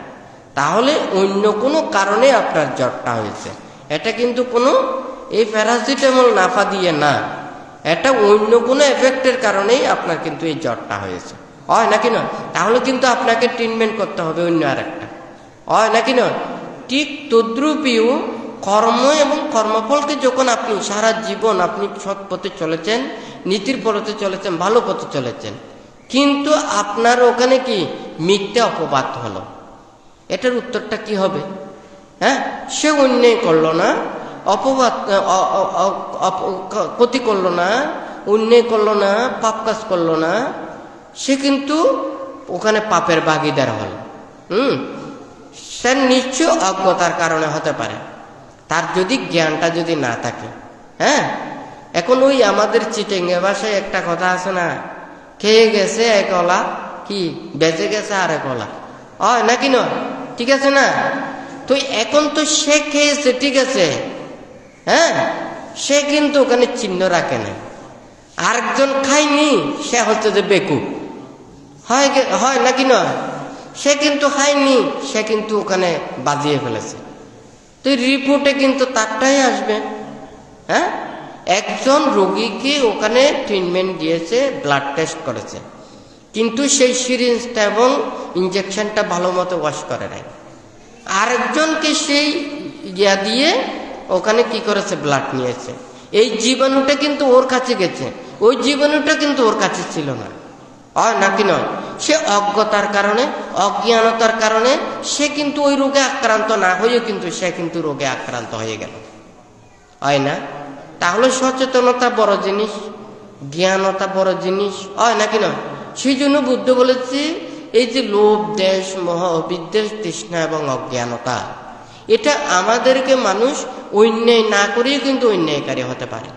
[SPEAKER 1] তাহলে অন্য কোনো কারণে আপনার জ্বরটা হয়েছে। এটা কিন্তু কোনো এই প্যারাসিটামল নাফা দিয়ে না, এটা অন্য কোনো এফেক্টের কারণেই আপনার কিন্তু এই জ্বরটা হয়েছে, হয় নাকি না? তাহলে কিন্তু আপনাকে ট্রিটমেন্ট করতে হবে অন্য আরেকটা, হয় নাকি না? ঠিক তদ্রূপীয় কর্ম এবং কর্মফলকে যখন আপনি সারা জীবন আপনি সৎ পথে চলেছেন, নীতির পথে চলেছেন, ভালো পথে চলেছেন, কিন্তু আপনার ওখানে কি মিথ্যা অপবাদ হলো, এটার উত্তরটা কি হবে? হ্যাঁ, সে অন্যায় করলো না, অপবাদ ক্ষতি করলো না, অন্যায় করলো না, পাপ কাজ করলো না, সে কিন্তু ওখানে পাপের ভাগীদার হল। সে নিশ্চয় অজ্ঞতার কারণে হতে পারে, তার যদি জ্ঞানটা যদি না থাকে। হ্যাঁ, এখন ওই আমাদের চিটেঙ্গে ভাষায় একটা কথা আছে না, খেয়ে গেছে এক ওলা, কি বেঁচে গেছে আর এক ওলা, হয় নাকি না? ঠিক আছে না? তো এখন তো সে খেয়েছে, ঠিক আছে, হ্যাঁ, সে কিন্তু ওখানে চিহ্ন রাখে না, আরেকজন খায়নি, সে হচ্ছে যে বেকুব, হয় নাকি না? সে কিন্তু খায়নি, সে কিন্তু ওখানে বাজিয়ে ফেলেছে। তো রিপোর্টে কিন্তু তারটাই আসবে। হ্যাঁ, একজন রোগীকে ওখানে ট্রিটমেন্ট দিয়েছে, ব্লাড টেস্ট করেছে, কিন্তু সেই সিরিঞ্জটা এবং ইঞ্জেকশনটা ভালো মতো ওয়াশ করে নাই। আরেকজনকে সেই ইয়া দিয়ে ওখানে কি করেছে, ব্লাড নিয়েছে। এই জীবাণুটা কিন্তু ওর কাছে গেছে, ওই জীবাণুটা কিন্তু ওর কাছে ছিল না। হয় নাকি নয়? সে অজ্ঞতার কারণে, অজ্ঞানতার কারণে সে কিন্তু ওই রোগে আক্রান্ত না হয়েও কিন্তু সে কিন্তু রোগে আক্রান্ত হয়ে গেল। হয় না? তাহলে সচেতনতা বড় জিনিস, জ্ঞানতা বড় জিনিস। হয় নাকি নয়? সেই জন্য বুদ্ধ বলেছে, এই যে লোভ, দেশ, মোহ, বিদ্বেষ, তৃষ্ণা এবং অজ্ঞানতা, এটা আমাদেরকে মানুষ অন্যায় না করেও কিন্তু অন্যায়কারী হতে পারে,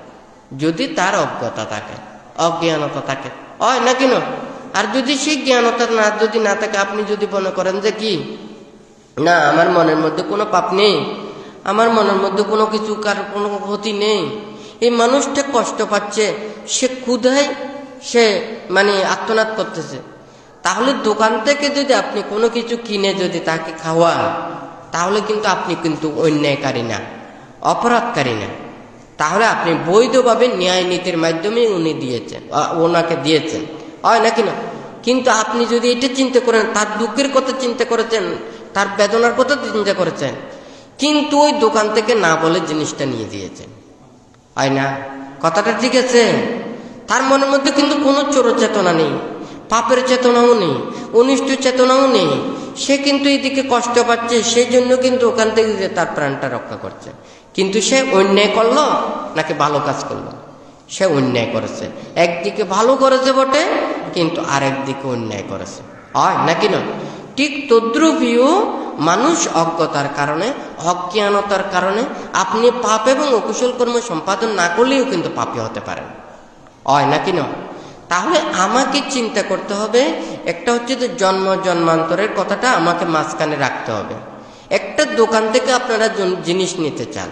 [SPEAKER 1] যদি তার অজ্ঞতা থাকে, অজ্ঞানতা থাকে। হয় নাকি নয়? আর যদি সেই জ্ঞানতা যদি না থাকে, আপনি যদি মনে করেন যে কি না, আমার মনের মধ্যে কোনো পাপ নেই, আমার মনের মধ্যে কোনো কিছু, কার কোনো ক্ষতি নেই, এই মানুষটা কষ্ট পাচ্ছে, সে ক্ষুধায় সে আত্মনাদ করতেছে, তাহলে দোকান থেকে যদি আপনি কোনো কিছু কিনে যদি তাকে খাওয়ান, তাহলে কিন্তু আপনি কিন্তু অন্যায়কারী না, অপরাধকারী না। তাহলে আপনি বৈধভাবে ন্যায় নীতির মাধ্যমে ওনাকে দিয়েছেন। হয় নাকি না? কিন্তু আপনি যদি এটা চিন্তা করেন, তার দুঃখের কথা চিন্তা করেছেন, তার বেদনার কথা চিন্তা করেছেন, কিন্তু ওই দোকান থেকে না বলে জিনিসটা নিয়ে দিয়েছেন। হয় না? কথাটা ঠিক আছে? তার মনের মধ্যে কিন্তু কোনো চোর চেতনা নেই, পাপের চেতনাও নেই, অনিষ্ট চেতনাও নেই। সে কিন্তু এদিকে কষ্ট পাচ্ছে, সেই জন্য কিন্তু ওখান থেকে যে তার প্রাণটা রক্ষা করছে। কিন্তু সে অন্যায় করলো নাকি ভালো কাজ করলো? সে অন্যায় করেছে। একদিকে ভালো করেছে বটে, কিন্তু আরেকদিকে অন্যায় করেছে। হয় নাকি না? ঠিক তদ্রূপীয় মানুষ অজ্ঞতার কারণে, অজ্ঞানতার কারণে আপনি পাপ এবং অকুশল কর্ম সম্পাদন না করলেও কিন্তু পাপী হতে পারেন। হয় নাকি না? তাহলে আমাকে চিন্তা করতে হবে, একটা হচ্ছে যে জন্ম জন্মান্তরের কথাটা আমাকে মাঝখানে রাখতে হবে। একটা দোকান থেকে আপনারা জিনিস নিতে চান,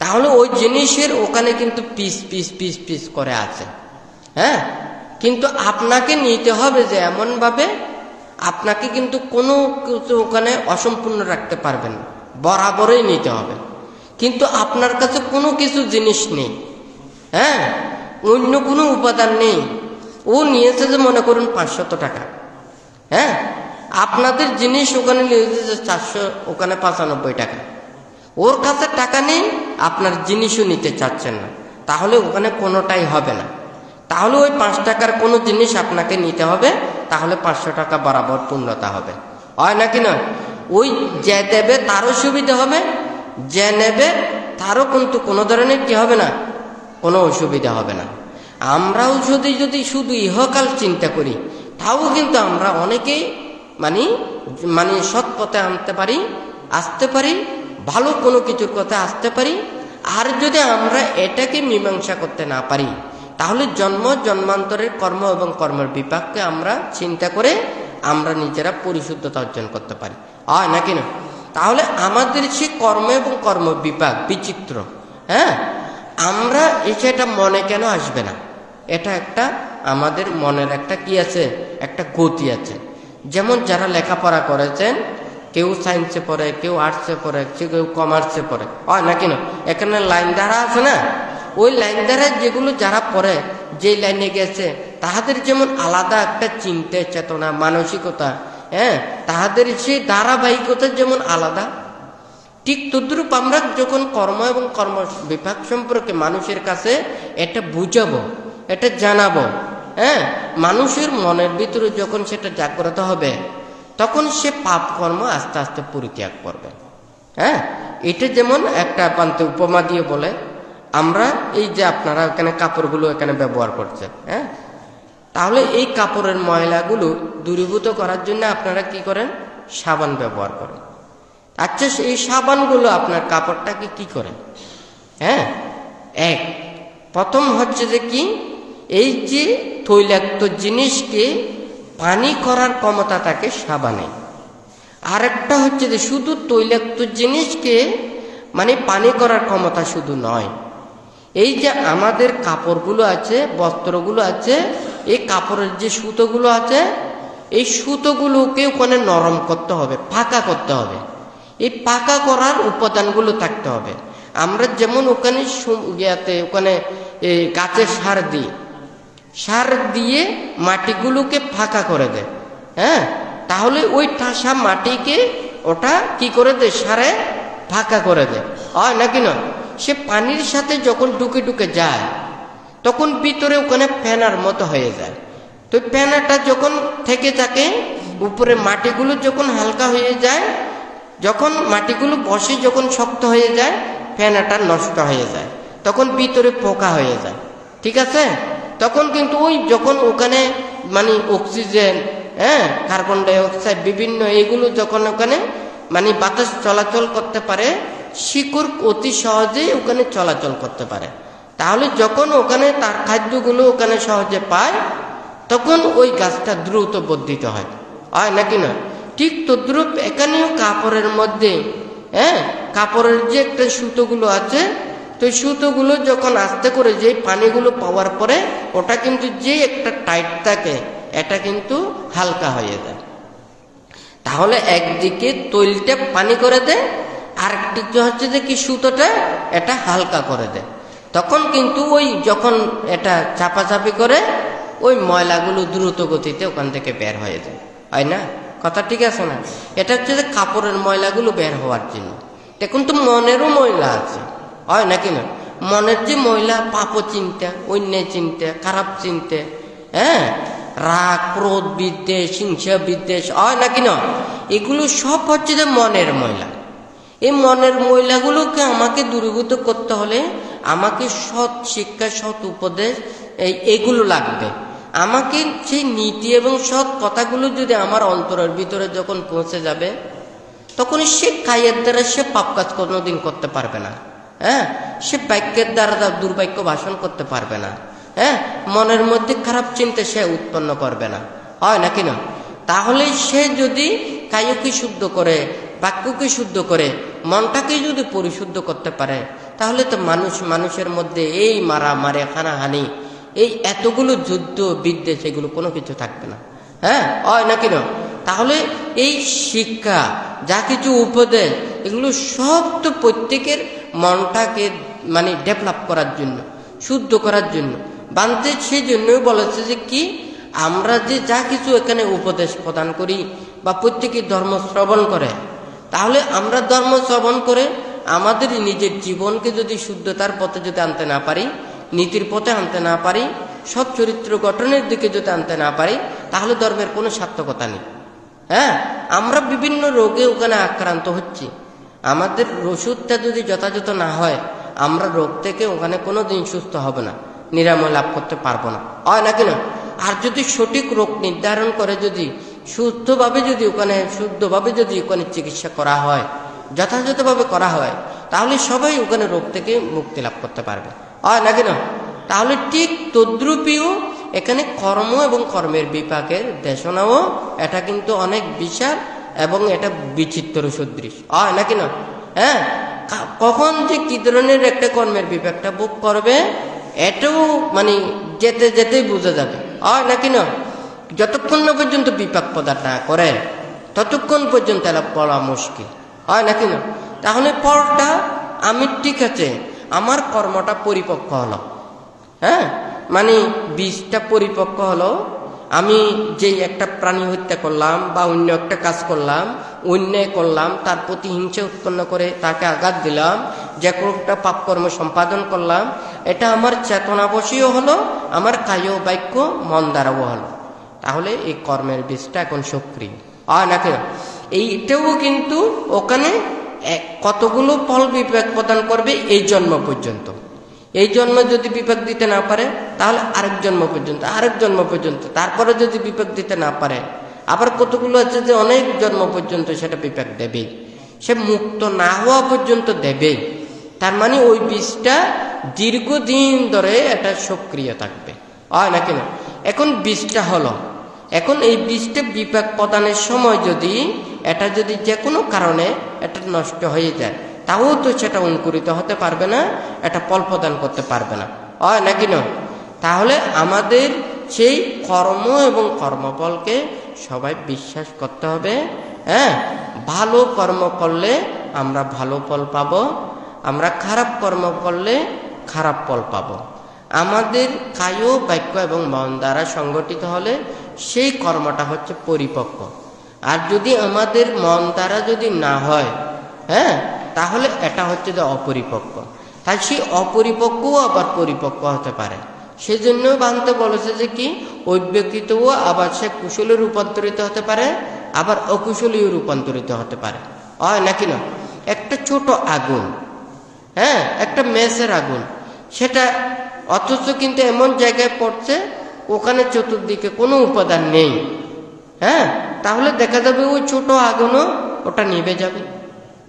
[SPEAKER 1] তাহলে ওই জিনিসের ওখানে কিন্তু পিস পিস পিস পিস করে আছে। হ্যাঁ, কিন্তু আপনাকে নিতে হবে যে এমনভাবে, আপনাকে কিন্তু কোনো কিছু ওখানে অসম্পূর্ণ রাখতে পারবেন না, বরাবরই নিতে হবে। কিন্তু আপনার কাছে কোনো কিছু জিনিস নেই, হ্যাঁ, অন্য কোনো উপাদান নেই। ও নিয়েছে যে মনে করুন 500 টাকা, হ্যাঁ, আপনাদের জিনিস ওখানে নিয়েছে যে 400, ওখানে 95 টাকা। ওর কাছে টাকা নেই, আপনার জিনিসও নিতে চাচ্ছেন না, তাহলে ওখানে কোনোটাই হবে না। তাহলে ওই 5 টাকার কোনো জিনিস আপনাকে নিতে হবে, তাহলে 500 টাকা বরাবর পূর্ণতা হবে। হয় নাকি না? ওই যে দেবে তারও সুবিধা হবে, যে নেবে তারও কিন্তু কোনো ধরনের কি হবে না, কোনো অসুবিধা হবে না। আমরাও যদি শুধু ইহকাল চিন্তা করি, তাও কিন্তু আমরা অনেকেই সৎ পথে আসতে পারি, ভালো কোনো কিছুর কথা আসতে পারি। আর যদি আমরা এটাকে মীমাংসা করতে না পারি, তাহলে জন্ম জন্মান্তরের কর্ম এবং কর্মের বিপাককে আমরা চিন্তা করে আমরা নিজেরা পরিশুদ্ধতা অর্জন করতে পারি। হয় নাকি না? তাহলে আমাদের সে কর্ম এবং কর্ম বিপাক বিচিত্র, হ্যাঁ, আমরা এটা মনে কেন আসবে না? এটা একটা আমাদের মনের একটা কি আছে, একটা গতি আছে। যেমন যারা লেখাপড়া করেছেন, কেউ সায়েন্সে পড়ে, কেউ আর্টসে পড়ে, কেউ কমার্সে পড়ে। হয় নাকি না? এখানে লাইন দ্বারা আছে না, ওই লাইন দ্বারা যেগুলো যারা পড়ে, যে লাইনে গেছে, তাহাদের যেমন আলাদা একটা চিন্তা চেতনা মানসিকতা, হ্যাঁ, তাহাদের সেই ধারাবাহিকতা যেমন আলাদা, ঠিক তদ্রূপ আমরা যখন কর্ম এবং কর্ম বিভাগ সম্পর্কে মানুষের কাছে এটা বুঝাবো, এটা জানাবো, হ্যাঁ, মানুষের মনের ভিতরে যখন সেটা জাগ্রত হবে, তখন সে পাপ কর্ম আস্তে আস্তে পরিত্যাগ করবে। হ্যাঁ, এটা যেমন একটা পান্তে উপমা দিয়ে বলে, আমরা এই যে আপনারা এখানে কাপড়গুলো এখানে ব্যবহার করছেন, হ্যাঁ, তাহলে এই কাপড়ের ময়লাগুলো দূরীভূত করার জন্য আপনারা কি করেন? সাবান ব্যবহার করেন। আচ্ছা, এই সাবানগুলো আপনার কাপড়টাকে কি করে? হ্যাঁ, প্রথম হচ্ছে যে কি, এই যে তৈলাক্ত জিনিসকে পানি করার ক্ষমতা থাকে সাবানে। আরেকটা হচ্ছে যে শুধু তৈলাক্ত জিনিসকে পানি করার ক্ষমতা শুধু নয়, এই যে আমাদের কাপড়গুলো আছে, বস্ত্রগুলো আছে, এই কাপড়ের যে সুতোগুলো আছে, এই সুতোগুলোকে ওখানে নরম করতে হবে, ফাঁকা করতে হবে। এই পাকা করার উপাদানগুলো থাকতে হবে। আমরা যেমন ওখানে ওখানে গাছের সার দিয়ে মাটিগুলোকে ফাঁকা করে দেয়, হ্যাঁ, তাহলে ওই ঠাসা মাটিকে ওটা কি করে দেয়, সারে ফাঁকা করে দেয়, হয় নাকি না? সে পানির সাথে যখন ঢুকে যায় তখন ভিতরে ওখানে ফেনার মতো হয়ে যায়। তো ফেনাটা যখন থেকে থাকে, উপরে মাটিগুলো যখন হালকা হয়ে যায়, যখন মাটিগুলো বসে যখন শক্ত হয়ে যায়, ফেনাটা নষ্ট হয়ে যায়, তখন ভিতরে পোকা হয়ে যায়, ঠিক আছে? তখন কিন্তু ওই যখন ওখানে মানে অক্সিজেন, হ্যাঁ, কার্বন ডাই অক্সাইড বিভিন্ন এগুলো যখন ওখানে মানে বাতাস চলাচল করতে পারে, শিকড় অতি সহজেই ওখানে চলাচল করতে পারে। তাহলে যখন ওখানে তার খাদ্যগুলো ওখানে সহজে পায়, তখন ওই গাছটা দ্রুত বর্ধিত হয়, হয় নাকি না? ঠিক তদ্রূপ এখানেও কাপড়ের মধ্যে, হ্যাঁ, কাপড়ের যে একটা সুতোগুলো আছে, তো সুতোগুলো যখন আস্তে করে যে পানিগুলো পাওয়ার পরে ওটা কিন্তু যে একটা টাইট থাকে, এটা কিন্তু হালকা হয়ে যায়। তাহলে একদিকে তৈলটা পানি করে দেয়, আরেকদিকে হচ্ছে যে কি সুতোটা এটা হালকা করে দেয়। তখন কিন্তু ওই যখন এটা চাপাচাপি করে, ওই ময়লাগুলো দ্রুত গতিতে ওখান থেকে বের হয়ে যায়, হয় না? কথা ঠিক আছে না? এটা হচ্ছে যে কাপড়ের ময়লাগুলো বের হওয়ার জন্য। এখন তো মনেরও ময়লা আছে, হয় নাকি না? মনের যে ময়লা, পাপ চিন্তা, অন্যায় চিন্তা, খারাপ চিন্তা, হ্যাঁ, রাগ, ক্রোধ, বিদ্বেষ, হিংসা, বিদ্বেষ, হয় নাকি না? এগুলো সব হচ্ছে যে মনের ময়লা। এই মনের ময়লাগুলোকে আমাকে দূরীভূত করতে হলে আমাকে সৎ শিক্ষা, সৎ উপদেশ এগুলো লাগবে। আমাকে সেই নীতি এবং সৎ কথাগুলো যদি আমার অন্তরের ভিতরে যখন পৌঁছে যাবে, তখন সে কায়ের দ্বারা সে পাপ কাজ কোনোদিন করতে পারবে না, হ্যাঁ, সে বাক্যের দ্বারা দুর্বাক্য ভাষণ করতে পারবে না, হ্যাঁ, মনের মধ্যে খারাপ চিন্তা সে উৎপন্ন করবে না, হয় নাকি না? তাহলে সে যদি কায়কে শুদ্ধ করে, বাক্যকে শুদ্ধ করে, মনটাকে যদি পরিশুদ্ধ করতে পারে, তাহলে তো মানুষের মধ্যে এই মারামারি, হানাহানি, এই এতগুলো যুদ্ধ বিদ্বেষ এগুলো কোনো কিছু থাকবে না, হ্যাঁ, হয় নাকি না? তাহলে এই শিক্ষা, যা কিছু উপদেশ, এগুলো সব তো প্রত্যেকের মনটাকে মানে ডেভেলপ করার জন্য, শুদ্ধ করার জন্য বানতে। সেই জন্যই বলেছে যে কি, আমরা যে যা কিছু এখানে উপদেশ প্রদান করি বা প্রত্যেকে ধর্ম শ্রবণ করে, তাহলে আমরা ধর্ম শ্রবণ করে আমাদের নিজের জীবনকে যদি শুদ্ধতার পথে যদি আনতে না পারি, নীতির পথে আনতে না পারি, সৎ চরিত্র গঠনের দিকে যদি আনতে না পারি, তাহলে ধর্মের কোনো সার্থকতা নেই। হ্যাঁ, আমরা বিভিন্ন রোগে ওখানে আক্রান্ত হচ্ছি। আমাদের ওষুধটা যদি যথাযথ না হয়, আমরা রোগ থেকে ওখানে কোনো দিন সুস্থ হবে না, নিরাময় লাভ করতে পারবো না, হয় নাকি না? আর যদি সঠিক রোগ নির্ধারণ করে যদি শুদ্ধভাবে যদি ওখানে চিকিৎসা করা হয়, যথাযথভাবে করা হয়, তাহলে সবাই ওখানে রোগ থেকে মুক্তি লাভ করতে পারবে, হয় নাকি না? তাহলে ঠিক তদ্রূপীও এখানে কর্ম এবং কর্মের বিপাকের দেশনাও এটা কিন্তু অনেক বিশাল এবং এটা বিচিত্র সদৃশ, হয় নাকি না? হ্যাঁ, কখন যে কি ধরনের একটা কর্মের বিপাকটা ভোগ করবে, এটাও মানে যেতে যেতেই বোঝা যাবে, হয় নাকি না? যতক্ষণ না পর্যন্ত বিপাক পদার্থ না করে, ততক্ষণ পর্যন্ত এটা বলা মুশকিল, হয় নাকি না? তাহলে ফলটা আমি ঠিক আছে, আমার কর্মটা পরিপক্ক হলো, হ্যাঁ, মানে বীজটা পরিপক্ক হলো, আমি যেই একটা প্রাণী হত্যা করলাম বা অন্য একটা কাজ করলাম, অন্যায় করলাম, তার প্রতি হিংসা উৎপন্ন করে তাকে আঘাত দিলাম, যে কোনো একটা পাপ কর্ম সম্পাদন করলাম, এটা আমার চেতনাবশীয় হলো, আমার কায় বাক্য মন দ্বারাও হলো। তাহলে এই কর্মের বীজটা এখন সক্রিয়, হয় নাকি? এইটাও কিন্তু ওখানে কতগুলো ফল বিপাক প্রদান করবে এই জন্ম পর্যন্ত। এই জন্ম যদি বিপাক দিতে না পারে, তাহলে আরেক জন্ম পর্যন্ত, তারপরে যদি বিপাক দিতে না পারে, আবার কতগুলো আছে যে অনেক জন্ম পর্যন্ত সেটা বিপাক দেবে, সে মুক্ত না হওয়া পর্যন্ত দেবে। তার মানে ওই বীজটা দীর্ঘদিন ধরে এটা সক্রিয় থাকবে, হয় নাকি না? এখন বীজটা হলো, এখন এই বীজটা বিপাক প্রদানের সময় যদি এটা যদি যে কোনো কারণে এটা নষ্ট হয়ে যায়, তাও তো সেটা অঙ্কুরিত হতে পারবে না, এটা ফল প্রদান করতে পারবে না, হয় নাকি না? তাহলে আমাদের সেই কর্ম এবং কর্মফলকে সবাই বিশ্বাস করতে হবে হ্যাঁ, ভালো কর্ম করলে আমরা ভালো ফল পাবো, আমরা খারাপ কর্ম করলে খারাপ ফল পাবো। আমাদের কায়, বাক্য এবং মন দ্বারা সংগঠিত হলে সেই কর্মটা হচ্ছে পরিপক্ক। আর যদি আমাদের মন দ্বারা যদি না হয়, হ্যাঁ, তাহলে এটা হচ্ছে যে অপরিপক্ক। তাই সেই অপরিপক্কও আবার পরিপক্ক হতে পারে। সেই জন্য বানতে বলেছে যে কি, অব্যক্তিতও আবার সে কুশলে রূপান্তরিত হতে পারে, আবার অকুশলীয় রূপান্তরিত হতে পারে, হয় নাকি না? একটা ছোট আগুন, হ্যাঁ, একটা মেসের আগুন, সেটা অথচ কিন্তু এমন জায়গায় পড়ছে ওখানে চতুর্দিকে কোনো উপাদান নেই, হ্যাঁ, তাহলে দেখা যাবে ওই ছোট আগুনও ওটা নিভে যাবে।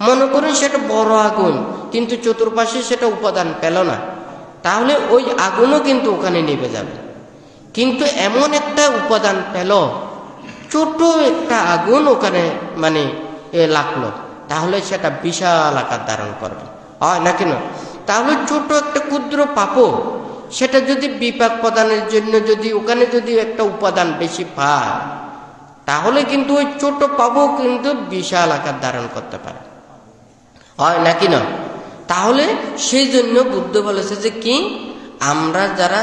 [SPEAKER 1] মনে করুন সেটা বড় আগুন, কিন্তু চতুর্পাশে সেটা উপাদান পেল না, তাহলে ওই আগুনও কিন্তু ওখানে নিভে যাবে। কিন্তু এমন একটা উপাদান পেল, ছোট একটা আগুন ওখানে মানে লাগলো, তাহলে সেটা বিশাল আকার ধারণ করবে, হয় নাকি না? তাহলে ছোট একটা ক্ষুদ্র পাপও সেটা যদি বিপাক প্রদানের জন্য যদি ওখানে যদি একটা উপাদান বেশি পায়, তাহলে কিন্তু ওই ছোট পাপও কিন্তু বিশাল আকার ধারণ করতে পারে, হয় নাকি না? তাহলে সেই জন্য বুদ্ধ বলেছে যে কি, আমরা যারা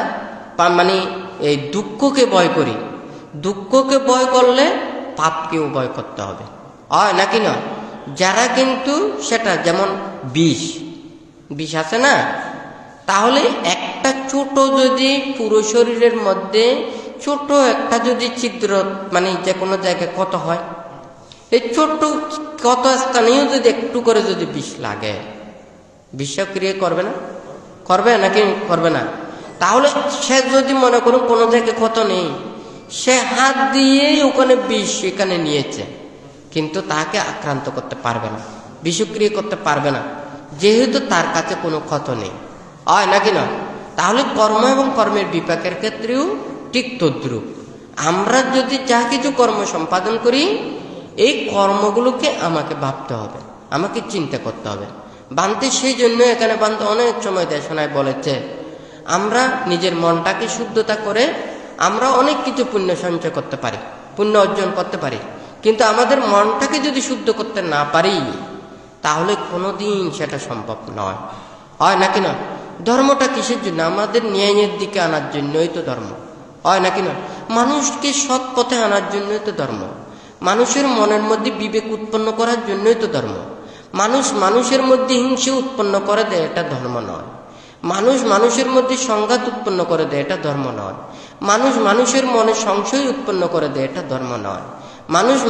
[SPEAKER 1] মানে এই দুঃখকে ভয় করি, দুঃখকে ভয় করলে পাপকেও ভয় করতে হবে, হয় নাকি না? যারা কিন্তু সেটা যেমন বিষ আছে না, তাহলে একটা ছোট যদি পুরো শরীরের মধ্যে ছোট একটা যদি ছিদ্র মানে যে কোনো জায়গায় কত হয়, এই ছোট্ট কত স্থানেও যদি একটু করে যদি বিষ লাগে, বিষক্রিয়া করবে না? করবে নাকি করবে না? তাহলে সে যদি মনে করুন কোনো জায়গায় ক্ষত নেই, সে হাত দিয়ে ওখানে বিষ এখানে নিয়েছে, কিন্তু তাকে আক্রান্ত করতে পারবে না, বিষক্রিয়া করতে পারবে না, যেহেতু তার কাছে কোনো ক্ষত নেই, হয় নাকি না? তাহলে কর্ম এবং কর্মের বিপাকের ক্ষেত্রেও ঠিক তদ্রূপ। আমরা যদি যা কিছু কর্ম সম্পাদন করি, এই কর্মগুলোকে আমাকে ভাবতে হবে, আমাকে চিন্তা করতে হবে। বানতে সেই জন্য এখানে বানতে অনেক সময় দেশনায় বলেছে, আমরা নিজের মনটাকে শুদ্ধতা করে আমরা অনেক কিছু পুণ্য সঞ্চয় করতে পারি, পুণ্য অর্জন করতে পারি, কিন্তু আমাদের মনটাকে যদি শুদ্ধ করতে না পারি, তাহলে কোনোদিন সেটা সম্ভব নয়, হয় নাকি না? ধর্মটা কিসের জন্য? আমাদের ন্যায়ের দিকে আনার জন্যই তো ধর্ম, হয় নাকি না? মানুষকে সৎ পথে আনার জন্যই তো ধর্ম, মানুষের মনের মধ্যে বিবেক উৎপন্ন করার জন্যই তো ধর্ম। মানুষের মধ্যে হিংসা উৎপন্ন করে দেয়, এটা ধর্ম নয়। মানুষের মধ্যে সংঘাত উৎপন্ন করে দেয়, এটা ধর্ম নয়। মানুষের মনে সংশয় উৎপন্ন করে দেয়, এটা ধর্ম নয়।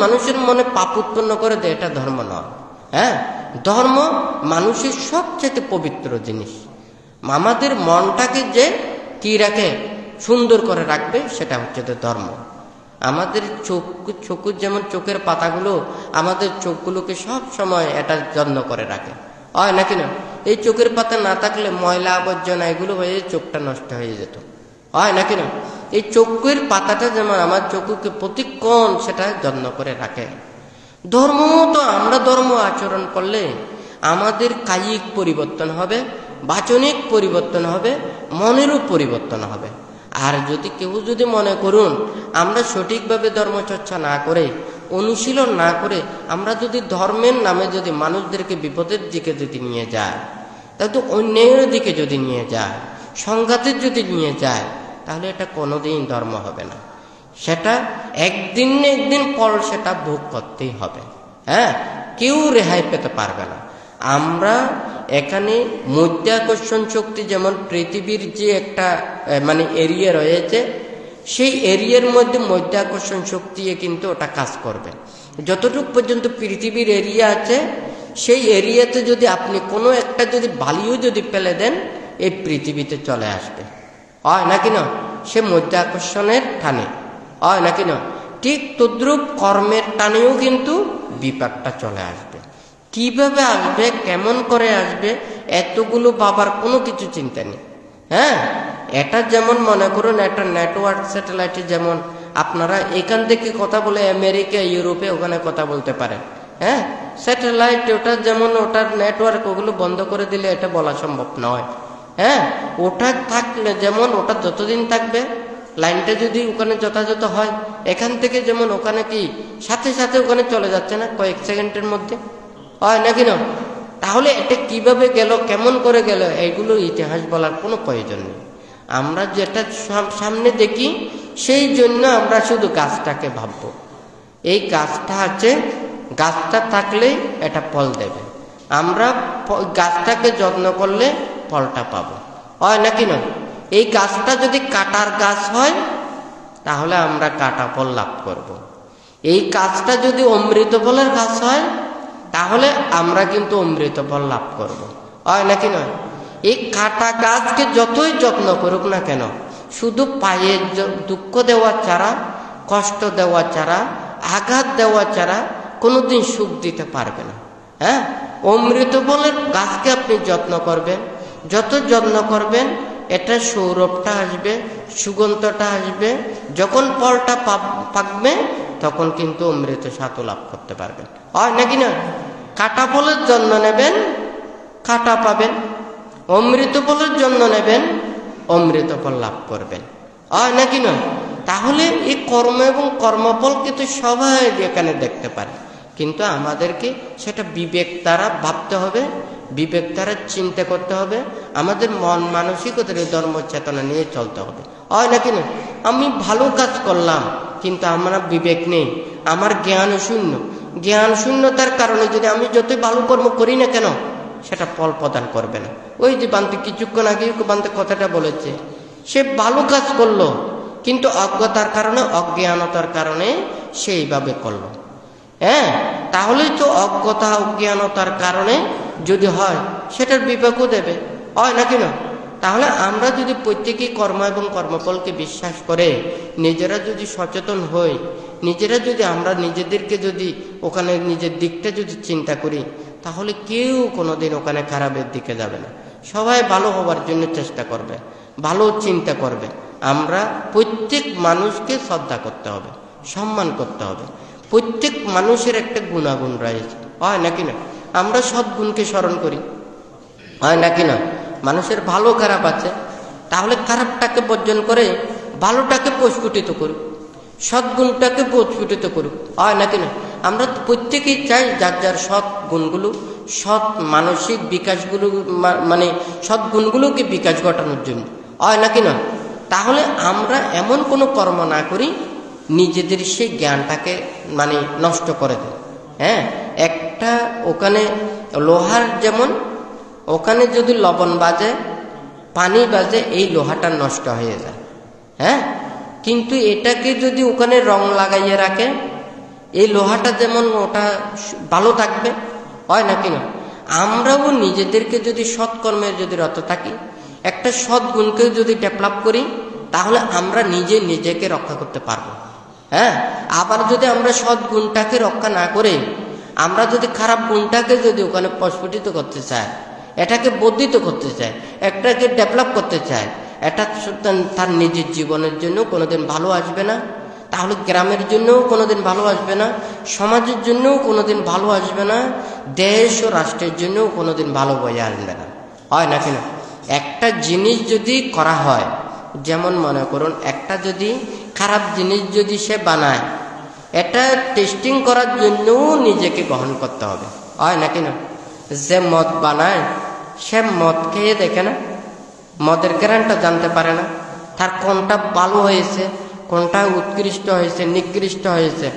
[SPEAKER 1] মানুষের মনে পাপ উৎপন্ন করে দেয়, এটা ধর্ম নয়। হ্যাঁ, ধর্ম মানুষের সবচেয়ে পবিত্র জিনিস। আমাদের মনটাকে যে কি রাখে, সুন্দর করে রাখবে, সেটা হচ্ছে ধর্ম। আমাদের চোখের যেমন চোখের পাতাগুলো আমাদের চোখগুলোকে সব সময় এটা যত্ন করে রাখে, হয় নাকি না? এই চোখের পাতা না থাকলে ময়লা আবর্জনা এগুলো হয়ে চোখটা নষ্ট হয়ে যেত, হয় নাকি না? এই চোখের পাতাটা যেমন আমার চোখকে প্রতিক্ষণ সেটা যত্ন করে রাখে। ধর্ম তো আমরা ধর্ম আচরণ করলে আমাদের কায়িক পরিবর্তন হবে, বাচনিক পরিবর্তন হবে, মনেরও পরিবর্তন হবে। আর যদি কেউ যদি মনে করুন আমরা সঠিকভাবে ধর্মচর্চা না করে, অনুশীলন না করে আমরা যদি ধর্মের নামে যদি মানুষদেরকে বিপদের দিকে যদি নিয়ে যায়, তাহলে তো অন্যায়ের দিকে যদি নিয়ে যায়, সংঘাতের যদি নিয়ে যায়, তাহলে এটা কোনোদিন ধর্ম হবে না। সেটা একদিন না একদিন পর সেটা ভোগ করতেই হবে। হ্যাঁ, কেউ রেহাই পেতে পারবে না। আমরা এখানে মধ্যাকর্ষণ শক্তি, যেমন পৃথিবীর যে একটা মানে এরিয়া রয়েছে, সেই এরিয়ার মধ্যে মধ্যাকর্ষণ শক্তি কিন্তু ওটা কাজ করবে। যতটুকু পর্যন্ত পৃথিবীর এরিয়া আছে, সেই এরিয়াতে যদি আপনি কোনো একটা যদি বালিও যদি ফেলে দেন, এই পৃথিবীতে চলে আসবে, হয় নাকি না? সে মধ্যাকর্ষণের টানে, হয় নাকি না? ঠিক তদ্রূপ কর্মের টানেও কিন্তু বিপাকটা চলে আসবে। কিভাবে আসবে, কেমন করে আসবে, এতগুলো বাবার কোনো কিছু চিন্তা নেই। হ্যাঁ, এটা যেমন মনে করুন একটা নেটওয়ার্ক স্যাটেলাইটে, যেমন আপনারা এখান থেকে কথা বলে আমেরিকা, ইউরোপে ওখানে কথা বলতে পারেন। হ্যাঁ, স্যাটেলাইট ওটা যেমন ওটার নেটওয়ার্ক, ওগুলো বন্ধ করে দিলে এটা বলা সম্ভব নয়। হ্যাঁ, ওটা থাকলে যেমন ওটা যতদিন থাকবে লাইনটা যদি ওখানে যথাযথ হয়, এখান থেকে যেমন ওখানে কি সাথে সাথে ওখানে চলে যাচ্ছে না, কয়েক সেকেন্ডের মধ্যে হয় নাকি না? তাহলে এটা কিভাবে গেল, কেমন করে গেল, এইগুলো ইতিহাস বলার কোনো প্রয়োজন নেই। আমরা যেটা সামনে দেখি সেই জন্য আমরা শুধু গাছটাকে ভাববো। এই গাছটা আছে, গাছটা থাকলে এটা ফল দেবে, আমরা গাছটাকে যত্ন করলে ফলটা পাবো, হয় নাকি না? এই গাছটা যদি কাটার গাছ হয় তাহলে আমরা কাটা ফল লাভ করব। এই গাছটা যদি অমৃত ফলের গাছ হয় তাহলে আমরা কিন্তু অমৃত ফল লাভ করব, হয় নাকি নয়? এই কাটা গাছকে যতই যত্ন করুক না কেন, শুধু পায়ে দুঃখ দেওয়া ছাড়া, কষ্ট দেওয়া ছাড়া, আঘাত দেওয়া ছাড়া কোনোদিন সুখ দিতে পারবে না। হ্যাঁ, অমৃত ফলের গাছকে আপনি যত্ন করবেন, যত যত্ন করবেন এটা সৌরভটা আসবে, সুগন্ধটা আসবে, যখন ফলটা পাকবে তখন কিন্তু অমৃত স্বাদ লাভ করতে পারবেন, হয় নাকি না? কাটা ফলের যত্ন নেবেন, কাটা পাবেন, অমৃত ফলের যত্ন নেবেন, অমৃত ফল লাভ করবেন, হয় নাকি না? তাহলে এই কর্ম এবং কর্মফল কিন্তু সবাই এখানে দেখতে পারে, কিন্তু আমাদেরকে সেটা বিবেক দ্বারা ভাবতে হবে, বিবেক দ্বারা চিন্তা করতে হবে, আমাদের মন মানসিকতার ধর্ম চেতনা নিয়ে চলতে হবে, হয় নাকি না? আমি ভালো কাজ করলাম কিন্তু আমার বিবেক নেই, আমার জ্ঞান শূন্য, জ্ঞান শূন্যতার কারণে যদি আমি যতই ভালো কর্ম করি না কেন সেটা ফল প্রদান করবে না। ওই যে বান্তে কিছুক্ষণ আগে বান্তে কথাটা বলেছে, সে ভালো কাজ করলো কিন্তু অজ্ঞতার কারণে, অজ্ঞানতার কারণে সেইভাবে করলো। হ্যাঁ, তাহলে তো অজ্ঞতা অজ্ঞানতার কারণে যদি হয় সেটার বিপাকও দেবে, হয় নাকি না? তাহলে আমরা যদি প্রত্যেকেই কর্ম এবং কর্মফলকে বিশ্বাস করে নিজেরা যদি সচেতন হই, নিজেরা যদি আমরা নিজেদেরকে যদি ওখানে নিজের দিকটা যদি চিন্তা করি, তাহলে কেউ কোনোদিন ওখানে খারাপের দিকে যাবে না, সবাই ভালো হওয়ার জন্য চেষ্টা করবে, ভালো চিন্তা করবে। আমরা প্রত্যেক মানুষকে শ্রদ্ধা করতে হবে, সম্মান করতে হবে। প্রত্যেক মানুষের একটা গুণাগুণ রয়েছে, হয় নাকি না? আমরা সদ্গুণকে স্মরণ করি, হয় নাকি না? মানুষের ভালো খারাপ আছে, তাহলে খারাপটাকে বর্জন করে ভালোটাকে প্রস্ফুটিত করুক, সদ্গুণটাকে প্রস্ফুটিত করুক, হয় নাকি না? আমরা প্রত্যেকেই চাই যার যার সৎ গুণগুলো, সৎ মানসিক বিকাশগুলো, মানে সদ্গুণগুলোকে বিকাশ ঘটানোর জন্য, হয় নাকি না? তাহলে আমরা এমন কোনো কর্ম না করি নিজেদের সেই জ্ঞানটাকে মানে নষ্ট করে দেয়। হ্যাঁ, একটা ওখানে লোহার যেমন ওখানে যদি লবণ বাজে, পানি বাজে, এই লোহাটা নষ্ট হয়ে যায়। হ্যাঁ, কিন্তু এটাকে যদি ওখানে রং লাগাইয়ে রাখে, এই লোহাটা যেমন ওটা ভালো থাকবে, হয় নাকি না? আমরাও নিজেদেরকে যদি সৎকর্মে যদি রত থাকি, একটা সৎ গুণকে যদি ডেভেলপ করি, তাহলে আমরা নিজেকে রক্ষা করতে পারবো। হ্যাঁ, আবার যদি আমরা সৎ গুণটাকে রক্ষা না করে আমরা যদি খারাপ গুণটাকে যদি ওখানে প্রস্ফুটিত করতে চাই, এটাকে বর্ধিত করতে চাই, একটাকে ডেভেলপ করতে চাই, এটা তার নিজের জীবনের জন্য কোনোদিন ভালো আসবে না, তাহলে গ্রামের জন্যও কোনোদিন ভালো আসবে না, সমাজের জন্যও কোনোদিন ভালো আসবে না, দেশ ও রাষ্ট্রের জন্যও কোনোদিন ভালো বয়ে আসবে না, হয় নাকি না? একটা জিনিস যদি করা হয়, যেমন মনে করুন একটা যদি খারাপ জিনিস যদি সে বানায়, এটা টেস্টিং করার জন্যও নিজেকে গ্রহণ করতে হবে, হয় নাকি না? যে মদ বানায় সে মদ খেয়ে দেখে না, মদের গ্রানটা জানতে পারে না, তার কোনটা ভালো হয়েছে, কোনটা উৎকৃষ্ট হয়েছে, নিকৃষ্ট হয়েছে।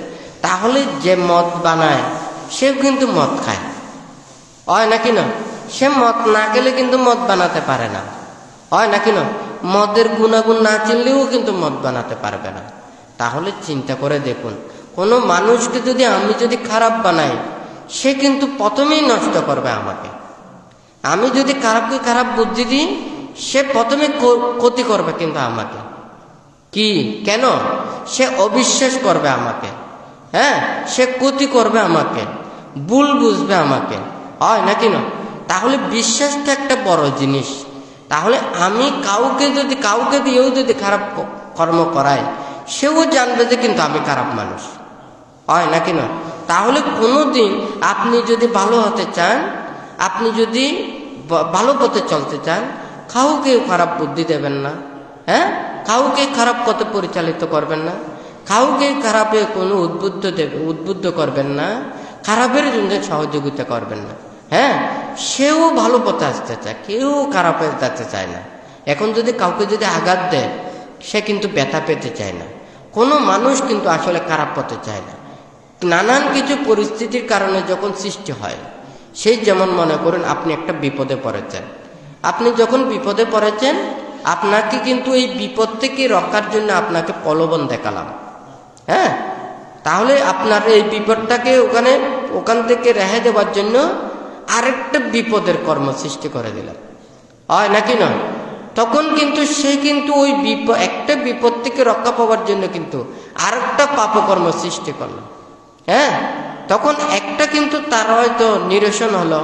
[SPEAKER 1] তাহলে যে মদ বানায় সেও কিন্তু মদ খায়, হয় নাকি না? সে মদ না খেলে কিন্তু মদ বানাতে পারে না, হয় নাকি না? মদের গুণাগুণ না চিনলেও কিন্তু মদ বানাতে পারবে না। তাহলে চিন্তা করে দেখুন, কোনো মানুষকে যদি আমি যদি খারাপ বানাই, সে কিন্তু প্রথমেই নষ্ট করবে আমাকে। আমি যদি খারাপকে খারাপ বুদ্ধি দিই, সে প্রথমে ক্ষতি করবে কিন্তু আমাকে। কি কেন? সে অবিশ্বাস করবে আমাকে, হ্যাঁ, সে ক্ষতি করবে আমাকে, ভুল বুঝবে আমাকে, হয় নাকি না? তাহলে বিশ্বাসটা একটা বড় জিনিস। তাহলে আমি কাউকে দিয়েও যদি খারাপ কর্ম করাই, সেও জানবে যে কিন্তু আমি খারাপ মানুষ, হয় নাকি না? তাহলে কোনোদিন আপনি যদি ভালো হতে চান, আপনি যদি ভালো পথে চলতে চান, কাউকে খারাপ বুদ্ধি দেবেন না। হ্যাঁ, কাউকে খারাপ পথে পরিচালিত করবেন না, কাউকে খারাপে কোনো উদ্বুদ্ধ করবেন না, খারাপের জন্য সহযোগিতা করবেন না। হ্যাঁ, সেও ভালো পথে আসতে চায়, কেউ খারাপে যেতে চায় না। এখন যদি কাউকে যদি আঘাত দেয়, সে কিন্তু ব্যথা পেতে চায় না। কোনো মানুষ কিন্তু আসলে খারাপ পথে চায় না। নানান কিছু পরিস্থিতির কারণে যখন সৃষ্টি হয়, সেই যেমন মনে করুন আপনি একটা বিপদে পড়েছেন, আপনি যখন বিপদে পড়েছেন, আপনাকে কিন্তু এই বিপদ থেকে রক্ষার জন্য আপনাকে প্রলোভন দেখালাম। হ্যাঁ, তাহলে আপনার এই বিপদটাকে ওখান থেকে রেহাই দেওয়ার জন্য আরেকটা বিপদের কর্ম সৃষ্টি করে দিলাম, হয় নাকি নয়? তখন কিন্তু সে কিন্তু ওই একটা বিপদ থেকে রক্ষা পাওয়ার জন্য কিন্তু আরেকটা পাপকর্ম সৃষ্টি করলো। হ্যাঁ, তখন একটা কিন্তু তার হয়তো নিরসন হলো,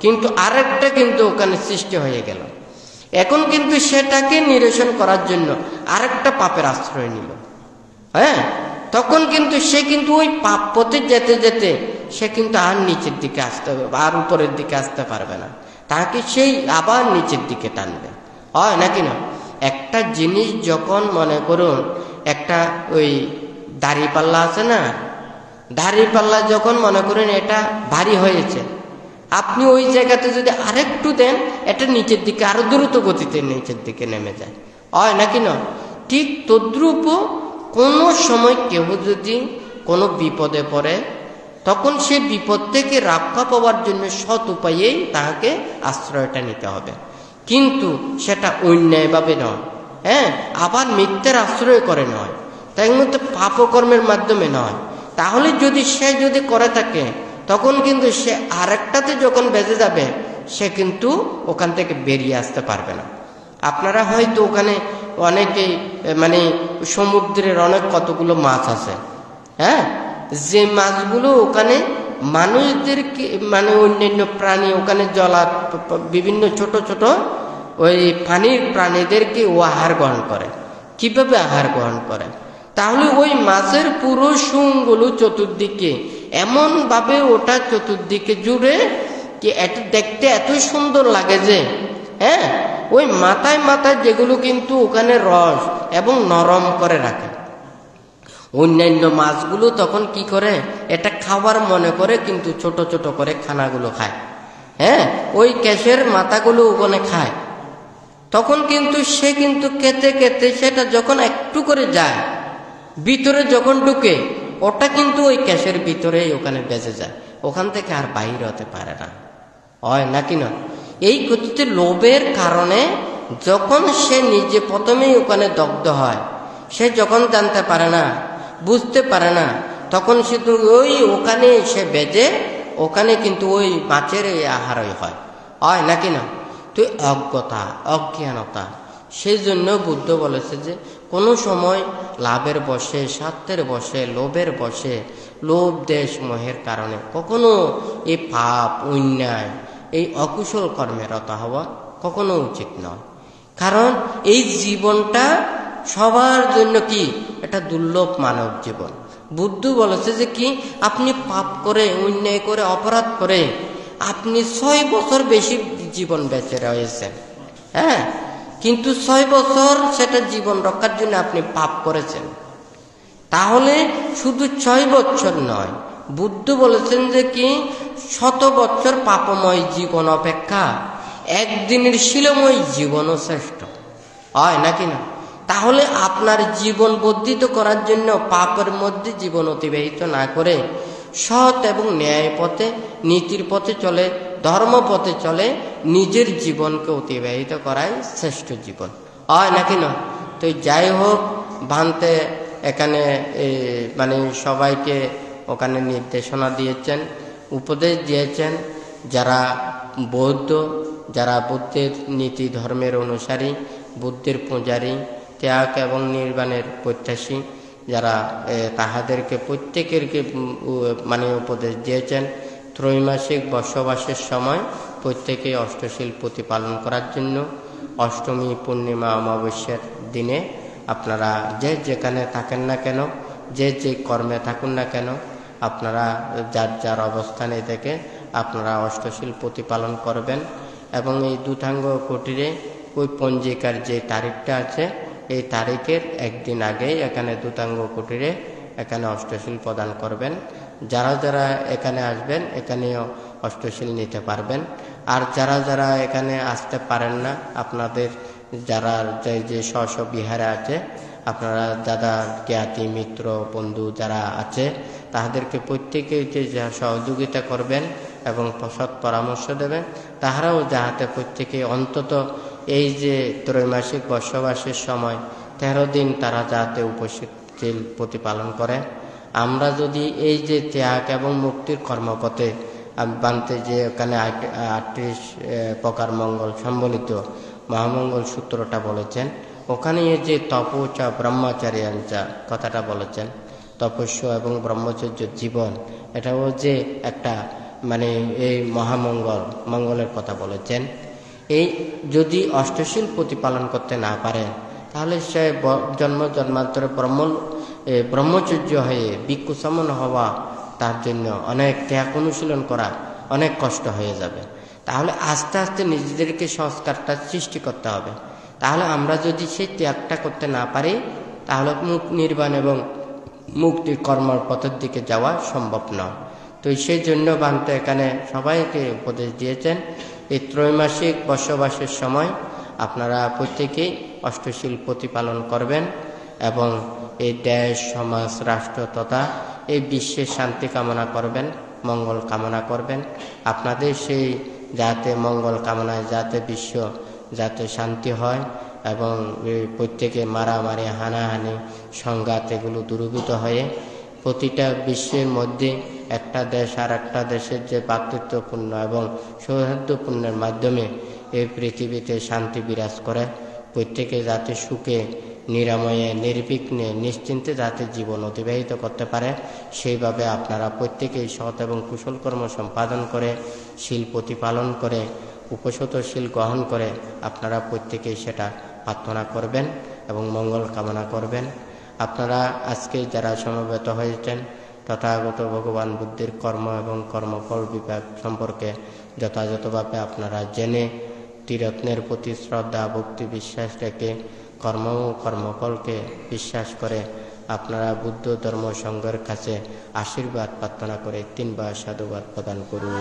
[SPEAKER 1] কিন্তু আরেকটা কিন্তু ওখানে সৃষ্টি হয়ে গেল। এখন কিন্তু সেটাকে নিরসন করার জন্য আরেকটা পাপের আশ্রয় নিল। হ্যাঁ, তখন কিন্তু সে কিন্তু ওই পাপ পথে যেতে যেতে সে কিন্তু আর নিচের দিকে আসতে হবে, আর উপরের দিকে আসতে পারবে না, তাকে সেই আবার নিচের দিকে টানবে, হয় নাকি না? একটা জিনিস যখন মনে করুন একটা ওই দাড়িপাল্লা আছে না, দাড়িপাল্লা যখন মনে করুন এটা ভারী হয়েছে, আপনি ওই জায়গাতে যদি আরেকটু দেন, এটা নিচের দিকে আরো দ্রুত গতিতে নিচের দিকে নেমে যায়, হয় নাকি না? ঠিক তদ্রূপ কোনো সময় কেউ যদি কোনো বিপদে পড়ে, তখন সে বিপদ থেকে রক্ষা পাওয়ার জন্য সৎ উপায়েই তাকে আশ্রয়টা নিতে হবে, কিন্তু সেটা অন্যায়ভাবে নয়। হ্যাঁ, আবার মিথ্যার আশ্রয় করে নয়, তাই মধ্যে পাপকর্মের মাধ্যমে নয়। তাহলে যদি সে যদি করে থাকে, তখন কিন্তু সে আরেকটাতে যখন বেঁচে যাবে, সে কিন্তু ওখান থেকে বেরিয়ে আসতে পারবে না। আপনারা হয়তো ওখানে অনেকেই মানে সমুদ্রের অনেক কতগুলো মাছ আছে, হ্যাঁ, যে মাছগুলো ওখানে মানুষদেরকে মানে অন্যান্য প্রাণী ওখানে বিভিন্ন ছোট ছোট ওই পানির প্রাণীদেরকে ও আহার গ্রহণ করে। কিভাবে আহার গ্রহণ করে? তাহলে ওই মাছের পুরো শুংগুলো চতুর্দিকে এমন ভাবে ওটা চতুর্দিকে জুড়ে কি এটা দেখতে এত সুন্দর লাগে যে, হ্যাঁ, ওই মাথায় মাথায় যেগুলো কিন্তু ওখানে রস এবং নরম করে রাখে। অন্যান্য মাছগুলো তখন কি করে, এটা খাবার মনে করে কিন্তু ছোট ছোট করে খানাগুলো খায়। হ্যাঁ, ওই ক্যাশের মাথাগুলো ওখানে খায়। তখন কিন্তু সে কিন্তু খেতে খেতে সেটা যখন একটু করে যায়, ভিতরে যখন ঢুকে, ওটা কিন্তু ওই ক্যাশের ভিতরেই ওখানে বেঁচে যায়, ওখান থেকে আর বাইরে হতে পারে না, হয় নাকি না? এই গতিতে লোভের কারণে যখন সে নিজে প্রথমেই ওখানে দগ্ধ হয়, সে যখন জানতে পারে না, বুঝতে পারে না, তখন শুধু ওই ওখানে সে বেজে ওখানে কিন্তু ওই মাছের এই আহারই হয় নাকি না? তো অজ্ঞতা, অজ্ঞানতা, সেই জন্য বুদ্ধ বলেছে যে কোনো সময় লাভের বশে, স্বার্থের বশে, লোভের বশে, লোভ দেশ মোহের কারণে কখনো এই পাপ অন্যায় এই অকুশল কর্মে রত হওয়া কখনো উচিত নয়। কারণ এই জীবনটা সবার জন্য কি এটা দুর্লভ মানব জীবন। বুদ্ধ বলেছে যে কি, আপনি পাপ করে, অন্যায় করে, অপরাধ করে আপনি 6 বছর বেশি জীবন বেঁচে রয়েছেন, হ্যাঁ, কিন্তু 6 বছর সেটা জীবন রক্ষার জন্য আপনি পাপ করেছেন। তাহলে শুধু 6 বছর নয়, বুদ্ধ বলেছেন যে কি 100 বছর পাপময় জীবন অপেক্ষা একদিনের শিলময় জীবনও শ্রেষ্ঠ, হয় নাকি না? তাহলে আপনার জীবন বর্ধিত করার জন্য পাপের মধ্যে জীবন অতিবাহিত না করে সৎ এবং ন্যায় পথে, নীতির পথে চলে, ধর্ম পথে চলে নিজের জীবনকে অতিবাহিত করাই শ্রেষ্ঠ জীবন, হয় নাকি না? তো যাই হোক, ভান্তে এখানে মানে সবাইকে ওখানে নির্দেশনা দিয়েছেন, উপদেশ দিয়েছেন। যারা বৌদ্ধ, যারা বুদ্ধের নীতি ধর্মের অনুসারী, বুদ্ধের পূজারী, ত্যাগ এবং নির্বাণের প্রত্যাশী যারা, তাহাদেরকে প্রত্যেকেরকে মানে উপদেশ দিয়েছেন ত্রৈমাসিক বসবাসের সময় প্রত্যেকে অষ্টশীল প্রতিপালন করার জন্য। অষ্টমী, পূর্ণিমা, অমাবস্যার দিনে আপনারা যে যেখানে থাকেন না কেন, যে যে কর্মে থাকুন না কেন, আপনারা যার যার অবস্থানে থেকে আপনারা অষ্টশীল প্রতিপালন করবেন। এবং এই দুধাঙ্গ কুটিরে ওই পঞ্জিকার যে তারিখটা আছে এই তারিখের একদিন আগেই এখানে দূতাঙ্গ কুটিরে এখানে অষ্টশীল প্রদান করবেন। যারা যারা এখানে আসবেন এখানেও অষ্টশীল নিতে পারবেন। আর যারা যারা এখানে আসতে পারেন না, আপনাদের যারা যে স্ব বিহারে আছে, আপনারা দাদা জ্ঞাতি মিত্র বন্ধু যারা আছে তাদেরকে প্রত্যেকে যে সহযোগিতা করবেন এবং সৎ পরামর্শ দেবেন, তাহারাও যাহাতে প্রত্যেকে অন্তত এই যে ত্রৈমাসিক বর্ষবাসের সময় 13 দিন তারা যাতে উপশীল প্রতিপালন করে। আমরা যদি এই যে ত্যাগ এবং মুক্তির কর্মপথে বানতে যে ওখানে 38 প্রকার মঙ্গল সম্বলিত মহামঙ্গল সূত্রটা বলেছেন, ওখানে যে তপচা ব্রহ্মচার্যাঞ্চা কথাটা বলেছেন, তপস্য এবং ব্রহ্মচর্য জীবন, এটাও যে একটা মানে এই মঙ্গলের কথা বলেছেন। এই যদি অষ্টশীল প্রতিপালন করতে না পারে তাহলে সে জন্ম জন্মান্তরে ব্রহ্মচর্য হয়ে ভিক্ষু সমন হওয়া তার জন্য অনেক ত্যাগ অনুশীলন করা অনেক কষ্ট হয়ে যাবে। তাহলে আস্তে আস্তে নিজেদেরকে সংস্কারটা সৃষ্টি করতে হবে। তাহলে আমরা যদি সেই ত্যাগটা করতে না পারি তাহলে নির্বাণ এবং মুক্তির কর্মর পথের দিকে যাওয়া সম্ভব নয়। তো সেই জন্য বান্তে এখানে সবাইকে উপদেশ দিয়েছেন, এই ত্রৈমাসিক বর্ষবাসের সময় আপনারা প্রত্যেকেই অষ্টশীল প্রতিপালন করবেন এবং এই দেশ সমাজ রাষ্ট্র তথা এই বিশ্বের শান্তি কামনা করবেন, মঙ্গল কামনা করবেন। আপনাদের সেই যাতে মঙ্গল কামনায় যাতে বিশ্ব যাতে শান্তি হয় এবং প্রত্যেকে মারামারি হানাহানি সংঘাত এগুলো দূরীভূত হয়ে প্রতিটা বিশ্বের মধ্যে একটা দেশ আর একটা দেশের যে ভ্রাতৃত্বপূর্ণ এবং সৌহার্দ্যপূর্ণের মাধ্যমে এই পৃথিবীতে শান্তি বিরাজ করে, প্রত্যেকে যাতে সুখে নিরাময়ে নির্বিঘ্নে নিশ্চিন্তে যাতে জীবন অতিবাহিত করতে পারে, সেইভাবে আপনারা প্রত্যেকেই সৎ এবং কুশল কর্ম সম্পাদন করে শীল প্রতিপালন করে উপসত শীল গ্রহণ করে আপনারা প্রত্যেকেই সেটা প্রার্থনা করবেন এবং মঙ্গল কামনা করবেন। আপনারা আজকে যারা সমবেত হয়েছেন তথাগত ভগবান বুদ্ধের কর্ম এবং কর্মফল বিভাগ সম্পর্কে যথাযথভাবে আপনারা জেনে ত্রিরত্নের প্রতি শ্রদ্ধা ভক্তি বিশ্বাস রেখে কর্ম ও কর্মফলকে বিশ্বাস করে আপনারা বুদ্ধ ধর্ম সংঘের কাছে আশীর্বাদ প্রার্থনা করে 3 বার সাধুবাদ প্রদান করুন।